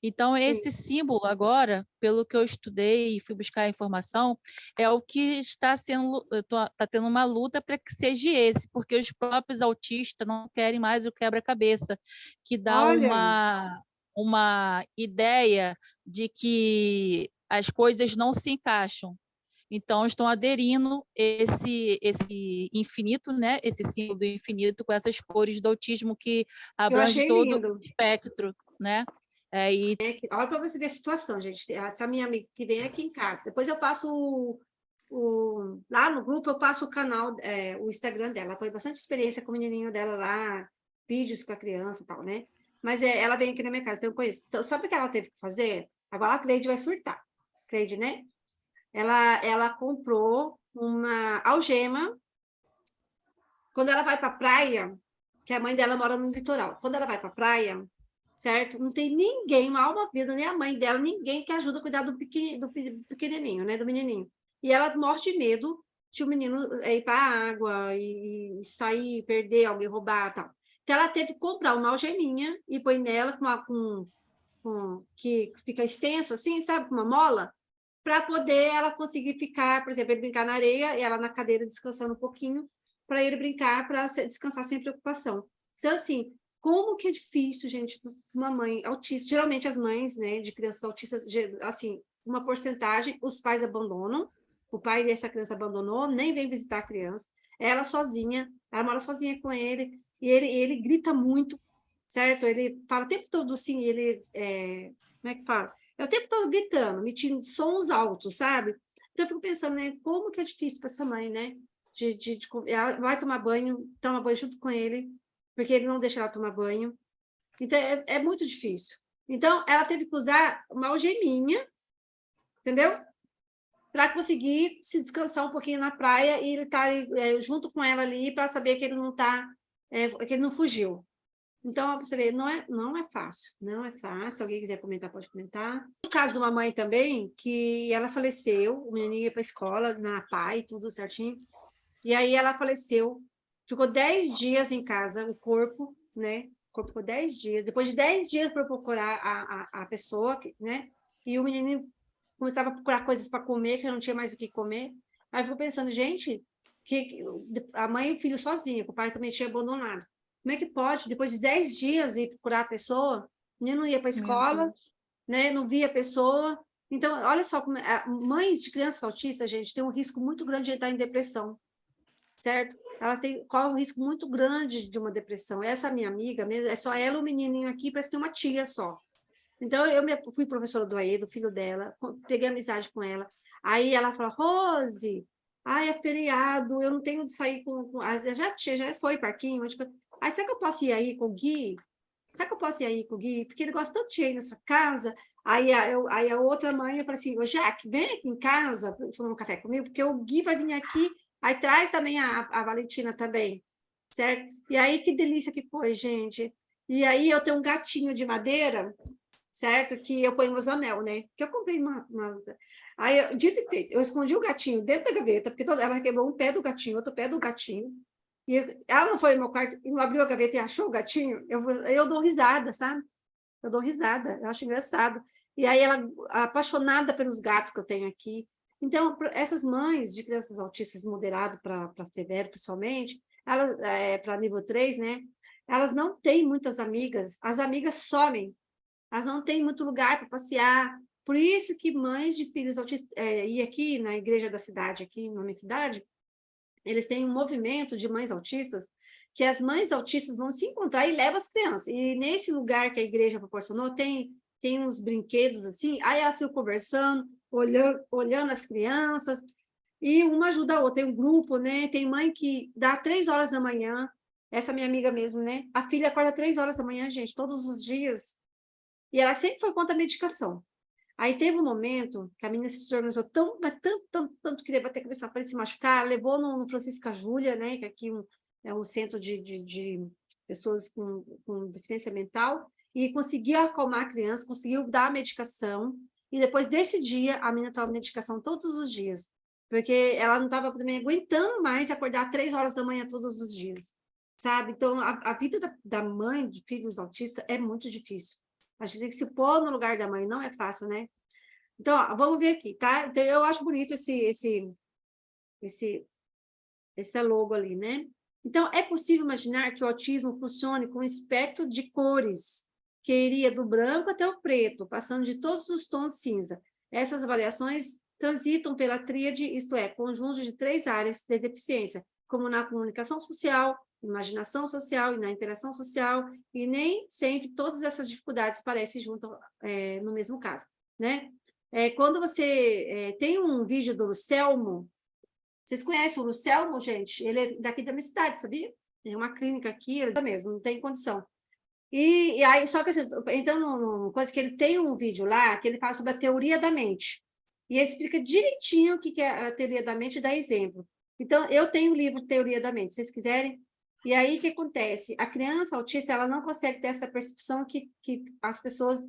Então, esse símbolo agora, pelo que eu estudei e fui buscar a informação, é o que está tendo uma luta para que seja esse, porque os próprios autistas não querem mais o quebra-cabeça, que dá Olha, uma ideia de que as coisas não se encaixam. Então, estão aderindo esse infinito, né? Esse símbolo do infinito com essas cores do autismo que eu abrange achei todo o lindo. espectro, né? E Olha para você ver a situação, gente. Essa minha amiga que vem aqui em casa. Depois eu passo lá no grupo, eu passo o canal, o Instagram dela. Ela foi bastante experiência com o menininho dela lá, vídeos com a criança e tal, né? Mas ela vem aqui na minha casa, então eu conheço. Então, sabe o que ela teve que fazer? Agora a Cleide vai surtar. Cleide, né? Ela comprou uma algema. Quando ela vai para a praia, que a mãe dela mora no litoral, quando ela vai para a praia, certo? Não tem ninguém, uma alma vida, nem a mãe dela, ninguém que ajuda a cuidar do pequenininho, né? Do menininho. E ela morre de medo de o menino ir para a água e sair, perder, alguém roubar tal. Então, ela teve que comprar uma algeminha e põe nela que fica extenso assim, sabe? Com uma mola, para poder ela conseguir ficar, por exemplo, ele brincar na areia, e ela na cadeira descansando um pouquinho, para ele brincar, para descansar sem preocupação. Então, assim, como que é difícil, gente, uma mãe autista, geralmente as mães, né, de crianças autistas, assim, uma porcentagem, os pais abandonam, o pai dessa criança abandonou, nem vem visitar a criança, ela sozinha, ela mora sozinha com ele, e ele grita muito, certo? Ele fala o tempo todo assim, como é que fala? É o tempo todo gritando, emitindo sons altos, sabe? Então eu fico pensando, né, como que é difícil para essa mãe, né? Ela vai tomar banho, toma banho junto com ele, porque ele não deixa ela tomar banho. Então é muito difícil. Então ela teve que usar uma algeminha, entendeu? Para conseguir se descansar um pouquinho na praia e ele tá junto com ela ali para saber que ele não tá, que ele não fugiu. Então, você vê, não é fácil, não é fácil. Se alguém quiser comentar, pode comentar. No caso de uma mãe também, que ela faleceu, o menininho ia para a escola, na PAI, tudo certinho, e aí ela faleceu, ficou 10 dias em casa, o corpo, né? O corpo ficou 10 dias. Depois de 10 dias para procurar a pessoa, né? E o menino começava a procurar coisas para comer, que não tinha mais o que comer. Aí eu fico pensando, gente, que a mãe e o filho sozinha, que o pai também tinha abandonado. Como é que pode, depois de 10 dias, ir procurar a pessoa? O menino não ia para a escola, né? Não via a pessoa. Então, olha só, mães de crianças autistas, gente, têm um risco muito grande de entrar em depressão, certo? Elas correm um risco muito grande de uma depressão. Essa minha amiga, mesmo, é só ela e o menininho aqui, parece ter uma tia só. Então, fui professora do AE, do filho dela, peguei amizade com ela. Aí ela falou, Rose, ai, é feriado, eu não tenho de sair já foi parquinho, mas, tipo, será que eu posso ir aí com o Gui? Será que eu posso ir aí com o Gui? Porque ele gosta tanto de ir aí na sua casa. Aí a outra mãe, eu falei assim, ô Jaque, vem aqui em casa tomar um café comigo, porque o Gui vai vir aqui, aí traz também a Valentina também, certo? E aí, que delícia que foi, gente. E aí eu tenho um gatinho de madeira, certo? Que eu ponho meus anel, né? Que eu comprei Aí, dito e feito, eu escondi o gatinho dentro da gaveta, porque ela quebrou um pé do gatinho, outro pé do gatinho. E ela não foi no meu quarto e não abriu a gaveta e achou o gatinho. Eu dou risada, sabe? Eu dou risada, eu acho engraçado. E aí ela, apaixonada pelos gatos que eu tenho aqui. Então, essas mães de crianças autistas moderado para severo, principalmente, elas, para nível 3, né? Elas não têm muitas amigas, as amigas somem, elas não têm muito lugar para passear. Por isso que mães de filhos autistas, e aqui na igreja da cidade, aqui na minha cidade, eles têm um movimento de mães autistas, que as mães autistas vão se encontrar e levam as crianças. E nesse lugar que a igreja proporcionou, tem tem uns brinquedos assim, aí elas ficam conversando, olhando as crianças, e uma ajuda a outra. Tem um grupo, né? Tem mãe que dá 3 horas da manhã, essa minha amiga mesmo, né? A filha acorda 3 horas da manhã, gente, todos os dias, e ela sempre foi contra a medicação. Aí teve um momento que a menina se organizou mas tanto que levou até que para se machucar, levou no Francisca Júlia, né? Que aqui é um centro de pessoas com deficiência mental, e conseguiu acalmar a criança, conseguiu dar a medicação, e depois desse dia, a menina toma medicação todos os dias, porque ela não estava também aguentando mais acordar 3 horas da manhã todos os dias, sabe? Então, a vida da mãe de filhos autistas é muito difícil. A gente tem que se pôr no lugar da mãe, não é fácil, né? Então, ó, vamos ver aqui, tá? Então, eu acho bonito esse logo ali, né? Então, é possível imaginar que o autismo funcione com um espectro de cores, que iria do branco até o preto, passando de todos os tons cinza. Essas avaliações transitam pela tríade, isto é, conjunto de 3 áreas de deficiência, como na comunicação social, imaginação social e na interação social, e nem sempre todas essas dificuldades parecem juntas no mesmo caso, né? Quando você tem um vídeo do Lucelmo, vocês conhecem o Lucelmo, gente? Ele é daqui da minha cidade, sabia? Tem uma clínica aqui, ele mesmo, não tem condição. E aí, só que assim, então, uma coisa que ele tem um vídeo lá, que ele fala sobre a teoria da mente. E ele explica direitinho o que é a teoria da mente e dá exemplo. Então, eu tenho o livro Teoria da Mente, se vocês quiserem. E aí, o que acontece? A criança autista, ela não consegue ter essa percepção que as pessoas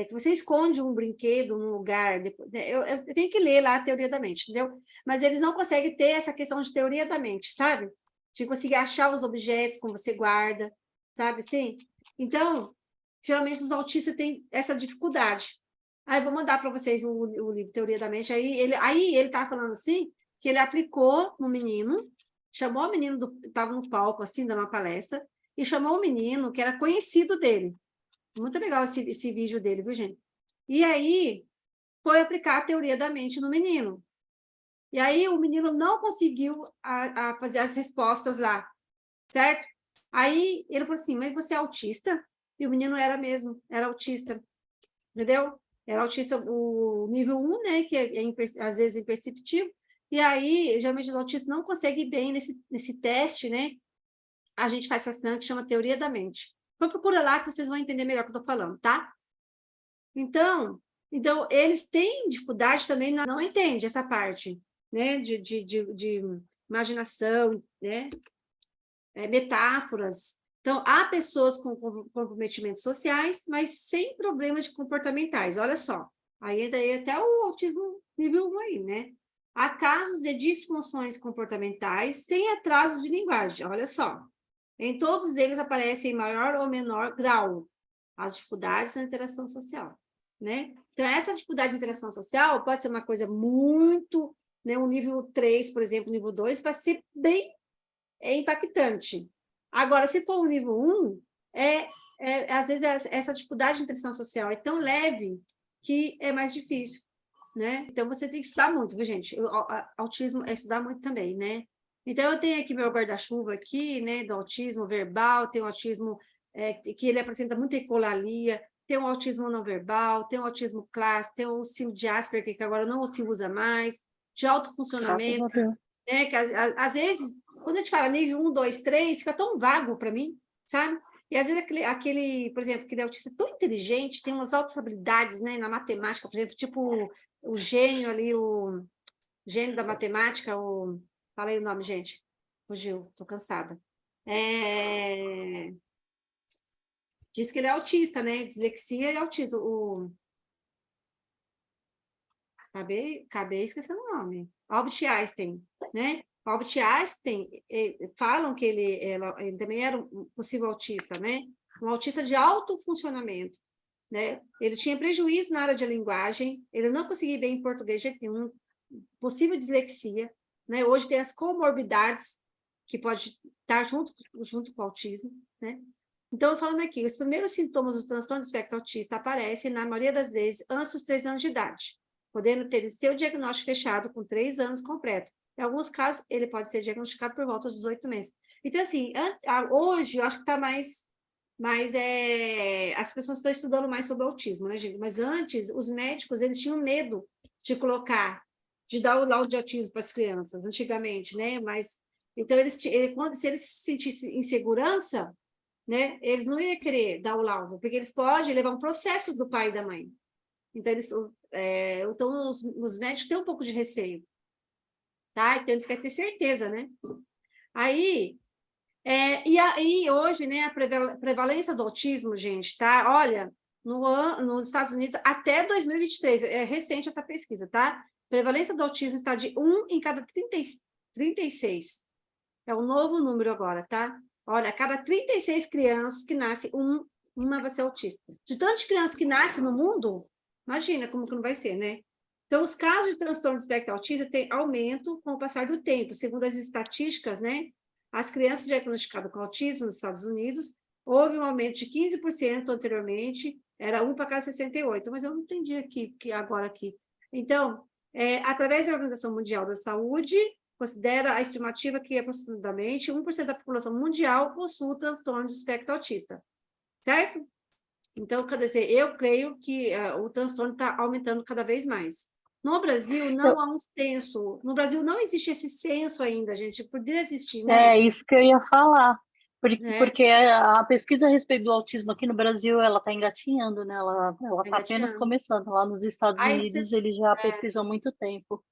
se você esconde um brinquedo num lugar, eu tenho que ler lá a teoria da mente, entendeu? Mas eles não conseguem ter essa questão de teoria da mente, sabe? De conseguir achar os objetos como você guarda, sabe? Sim. Então, geralmente os autistas têm essa dificuldade. Aí eu vou mandar para vocês o livro Teoria da Mente. Aí ele estava falando assim, que ele aplicou no menino, chamou o menino, estava no palco, assim, dando uma palestra, e chamou o menino que era conhecido dele. Muito legal esse vídeo dele, viu, gente? E aí, foi aplicar a teoria da mente no menino. E aí, o menino não conseguiu a fazer as respostas lá, certo? Aí, ele falou assim, mas você é autista? E o menino era mesmo, era autista, entendeu? Era autista, o nível 1, né, que às vezes imperceptível. E aí, geralmente, os autistas não conseguem ir bem nesse teste, né? A gente faz essa que chama teoria da mente. Então, procura lá que vocês vão entender melhor o que eu estou falando, tá? Então, eles têm dificuldade também, não entende essa parte, né? De imaginação, né? Metáforas. Então, há pessoas com comprometimentos sociais, mas sem problemas comportamentais. Olha só, aí entra aí até o autismo nível 1 aí, né? Há casos de disfunções comportamentais sem atraso de linguagem. Olha só. Em todos eles aparecem em maior ou menor grau as dificuldades na interação social, né? Então, essa dificuldade de interação social pode ser uma coisa muito, né? Um nível 3, por exemplo, nível 2, vai ser bem impactante. Agora, se for um nível 1, às vezes essa dificuldade de interação social é tão leve que é mais difícil, né? Então, você tem que estudar muito, viu, gente? Autismo é estudar muito também, né? Então, eu tenho aqui meu guarda-chuva aqui, né, do autismo verbal, tem o autismo que ele apresenta muita ecolalia, tem o autismo não verbal, tem o autismo clássico, tem o síndrome de Asperger, que agora não se usa mais, de alto funcionamento, né, que às vezes, quando a gente fala nível 1, 2, 3, fica tão vago para mim, sabe? E às vezes aquele, por exemplo, aquele autista tão inteligente, tem umas altas habilidades, né, na matemática, por exemplo, tipo o gênio ali, o gênio da matemática, falei o nome, gente. Fugiu, estou cansada. Diz que ele é autista, né? Dislexia e autismo. Acabei esquecendo o nome. Albert Einstein, né? Albert Einstein, falam que ele também era um possível autista, né? Um autista de alto funcionamento, né? Ele tinha prejuízo na área de linguagem, ele não conseguia ir bem em português de jeito nenhum, possível dislexia, né? Hoje tem as comorbidades que pode estar junto com o autismo, né? Então, falando aqui, os primeiros sintomas do transtorno do espectro autista aparecem, na maioria das vezes, antes dos 3 anos de idade, podendo ter seu diagnóstico fechado com 3 anos completo. Em alguns casos, ele pode ser diagnosticado por volta dos 8 meses. Então, assim, hoje, eu acho que está mais mas as pessoas estão estudando mais sobre autismo, né, gente? Mas antes, os médicos, eles tinham medo de dar o laudo de autismo para as crianças, antigamente, né? Mas, então, se eles se sentissem insegurança, né, eles não iam querer dar o laudo, porque eles podem levar um processo do pai e da mãe. Então, então os médicos têm um pouco de receio, tá? Então, eles querem ter certeza, né? Aí, e aí, hoje, né, a prevalência do autismo, gente, tá? Olha, nos Estados Unidos, até 2023, é recente essa pesquisa, tá? A prevalência do autismo está de 1 em cada 36. É o novo número agora, tá? Olha, a cada 36 crianças que nascem, uma vai ser autista. De tantas crianças que nascem no mundo, imagina como que não vai ser, né? Então, os casos de transtorno do espectro autista têm aumento com o passar do tempo. Segundo as estatísticas, né? As crianças diagnosticadas com autismo nos Estados Unidos, houve um aumento de 15% anteriormente, era 1 para cada 68, mas eu não entendi agora aqui. Então, através da Organização Mundial da Saúde, considera a estimativa que aproximadamente 1% da população mundial possui transtorno de espectro autista, certo? Então, quer dizer, eu creio que o transtorno está aumentando cada vez mais. No Brasil, não há um censo. No Brasil, não existe esse censo ainda, gente. Poderia existir, né? É isso que eu ia falar. É, Porque a pesquisa a respeito do autismo aqui no Brasil, ela está engatinhando, né? Ela está apenas engatinhando. começando. Lá nos Estados Aí Unidos, eles já pesquisam há muito tempo.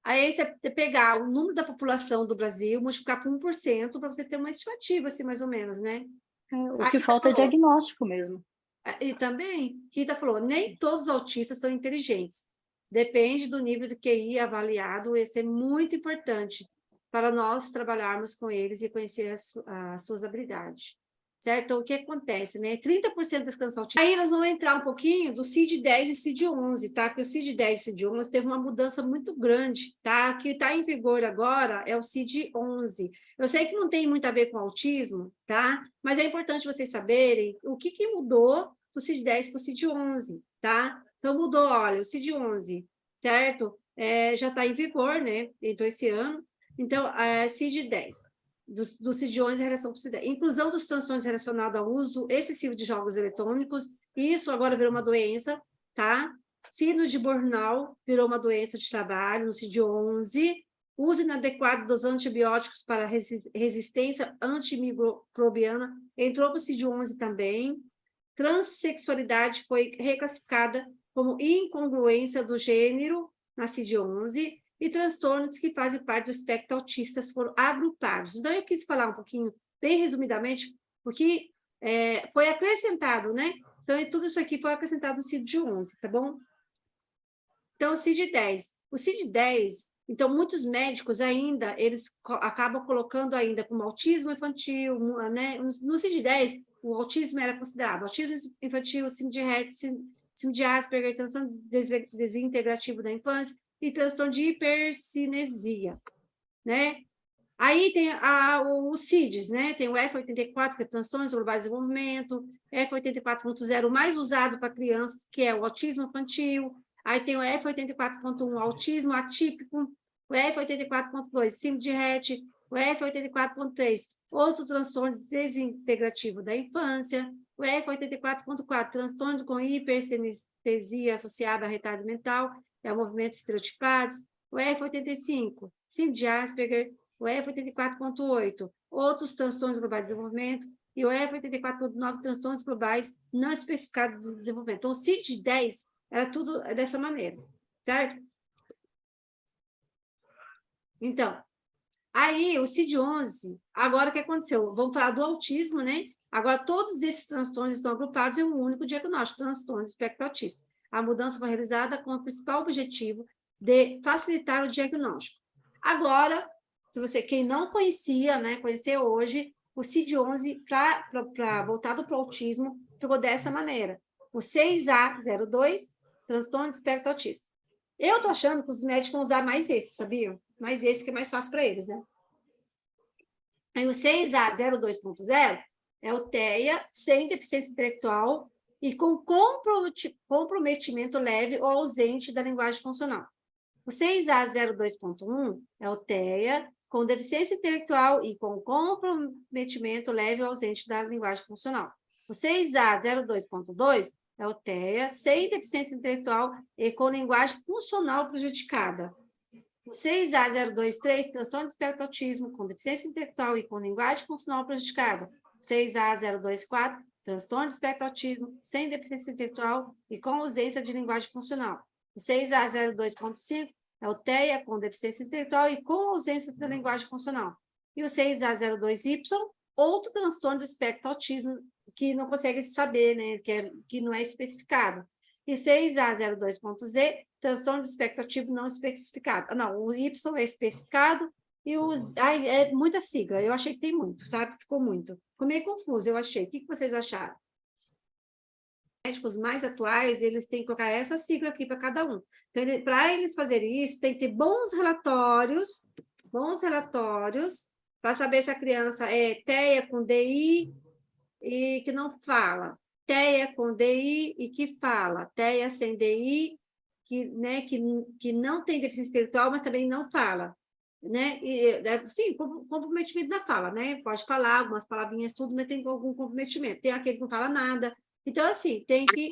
você pegar o número da população do Brasil, multiplicar por 1%, para você ter uma estimativa, assim, mais ou menos, né? O A que Rita falta é falou, diagnóstico mesmo. e também, Rita falou, nem todos os autistas são inteligentes. Depende do nível de QI avaliado, esse é muito importante para nós trabalharmos com eles e conhecer as suas habilidades. Certo? Então, o que acontece, né? 30% das crianças autistas... Aí nós vamos entrar um pouquinho do CID-10 e CID-11, tá? Porque o CID-10 e CID-11 teve uma mudança muito grande, tá? O que está em vigor agora é o CID-11. Eu sei que não tem muito a ver com autismo, tá? Mas é importante vocês saberem o que mudou do CID-10 para o CID-11, tá? Então, mudou, olha, o CID-11, certo? Já está em vigor, né? Então, esse ano. Então, CID-10, do CID-11 em relação ao CID-10. Inclusão dos transtornos relacionados ao uso excessivo de jogos eletrônicos, isso agora virou uma doença, tá? Síndrome de Burnout virou uma doença de trabalho no CID-11. Uso inadequado dos antibióticos para resistência antimicrobiana entrou para o CID-11 também. Transsexualidade foi reclassificada como incongruência do gênero na CID-11 e transtornos que fazem parte do espectro autista foram agrupados. Então, eu quis falar um pouquinho, bem resumidamente, porque foi acrescentado, né? Então, tudo isso aqui foi acrescentado no CID-11, tá bom? Então, o CID-10. O CID-10, então, muitos médicos ainda, eles acabam colocando ainda como autismo infantil, né? No CID-10, o autismo era considerado autismo infantil, síndrome de Rett, síndrome de Asperger, transtorno desintegrativo da infância e transtorno de hipercinesia, né? Aí tem os CIDs, né? Tem o F84, que é transtornos globais de desenvolvimento, F84.0, mais usado para crianças, que é o autismo infantil. Aí tem o F84.1, autismo atípico, o F84.2, síndrome de Rett, o F84.3, outro transtorno desintegrativo da infância, o F84.4, transtorno com hipersinestesia associada a retardo mental, é o movimento estereotipados, o F85, síndrome de Asperger, o F84.8, outros transtornos globais de desenvolvimento, e o F84.9, transtornos globais não especificados do desenvolvimento. Então, o CID-10 era tudo dessa maneira, certo? Então, aí o CID-11, agora o que aconteceu? Vamos falar do autismo, né? Agora, todos esses transtornos estão agrupados em um único diagnóstico, transtorno do espectro autista. A mudança foi realizada com o principal objetivo de facilitar o diagnóstico. Agora, quem não conhecia, né, conhecer hoje, o CID-11, voltado para o autismo, ficou dessa maneira. O 6A02, transtorno de espectro autista. Eu estou achando que os médicos vão usar mais esse, sabiam? Mais esse que é mais fácil para eles, né? Aí o 6A02.0 é o TEA, sem deficiência intelectual e com comprometimento leve ou ausente da linguagem funcional. O 6A02.1 é o TEA, com deficiência intelectual e com comprometimento leve ou ausente da linguagem funcional. O 6A02.2 é o TEA, sem deficiência intelectual e com linguagem funcional prejudicada. O 6A023, transtorno de espectro autismo com deficiência intelectual e com linguagem funcional prejudicada. O 6A024, transtorno de espectro autismo sem deficiência intelectual e com ausência de linguagem funcional. O 6A02.5 é o TEA com deficiência intelectual e com ausência de linguagem funcional. E o 6A02Y, outro transtorno do espectro autismo que não consegue saber, né, que não é especificado. E 6A02.Z, transtorno de espectro autivo não especificado. Não, o Y é especificado e os... Ai, é muita sigla, eu achei que tem muito, sabe? Ficou muito. Ficou meio confuso, eu achei. O que vocês acharam? Os médicos mais atuais, eles têm que colocar essa sigla aqui para cada um. Então, para eles fazerem isso, tem que ter bons relatórios para saber se a criança é TEA com DI e que não fala, TEA com DI e que fala, TEA sem DI, que não tem deficiência intelectual, mas também não fala, né? Sim, comprometimento da fala, né? Pode falar algumas palavrinhas, tudo, mas tem algum comprometimento. Tem aquele que não fala nada. Então, assim, tem que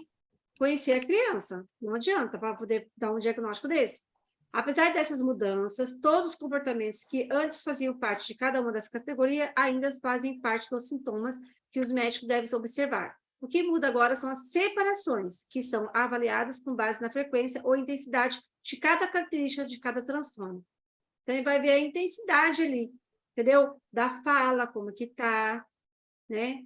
conhecer a criança. Não adianta para poder dar um diagnóstico desse. Apesar dessas mudanças, todos os comportamentos que antes faziam parte de cada uma das categorias ainda fazem parte dos sintomas que os médicos devem observar. O que muda agora são as separações, que são avaliadas com base na frequência ou intensidade de cada característica de cada transtorno. Então, ele vai ver a intensidade ali, entendeu? Da fala, como que está, né?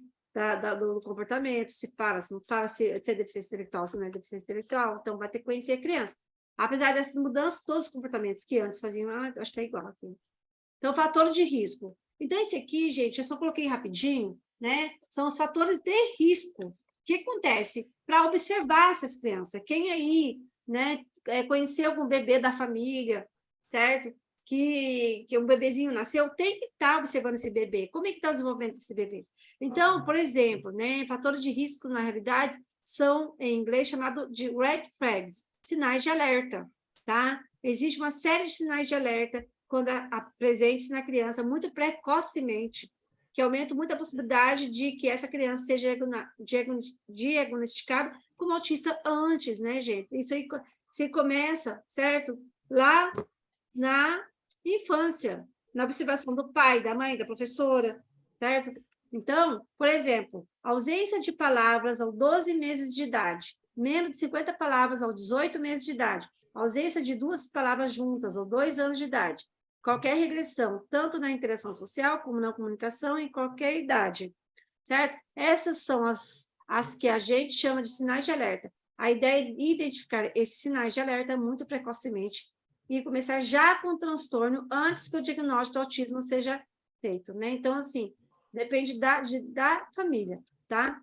Do comportamento, se fala, se não fala, se é deficiência intelectual, se não é deficiência intelectual. Então, vai ter que conhecer a criança. Apesar dessas mudanças, todos os comportamentos que antes faziam, acho que é igual aqui. Então, fator de risco. Então, esse aqui, gente, eu só coloquei rapidinho, né? São os fatores de risco. O que acontece? Para observar essas crianças. Quem aí, né, conheceu algum bebê da família, certo? Que um bebezinho nasceu, tem que estar observando esse bebê. Como é que está o desenvolvimento desse bebê? Então, por exemplo, né, fatores de risco, na realidade, são, em inglês, chamado de red flags, sinais de alerta, tá? Existe uma série de sinais de alerta quando presentes na criança muito precocemente, que aumenta muito a possibilidade de que essa criança seja diagnosticada como autista antes, né, gente? Isso aí começa, certo? Lá na infância, na observação do pai, da mãe, da professora, certo? Então, por exemplo, ausência de palavras aos 12 meses de idade, menos de 50 palavras aos 18 meses de idade, ausência de 2 palavras juntas aos 2 anos de idade, qualquer regressão, tanto na interação social como na comunicação, em qualquer idade, certo? Essas são as que a gente chama de sinais de alerta. A ideia é identificar esses sinais de alerta muito precocemente e começar já com o transtorno antes que o diagnóstico do autismo seja feito, né? Então, assim, depende da família, tá?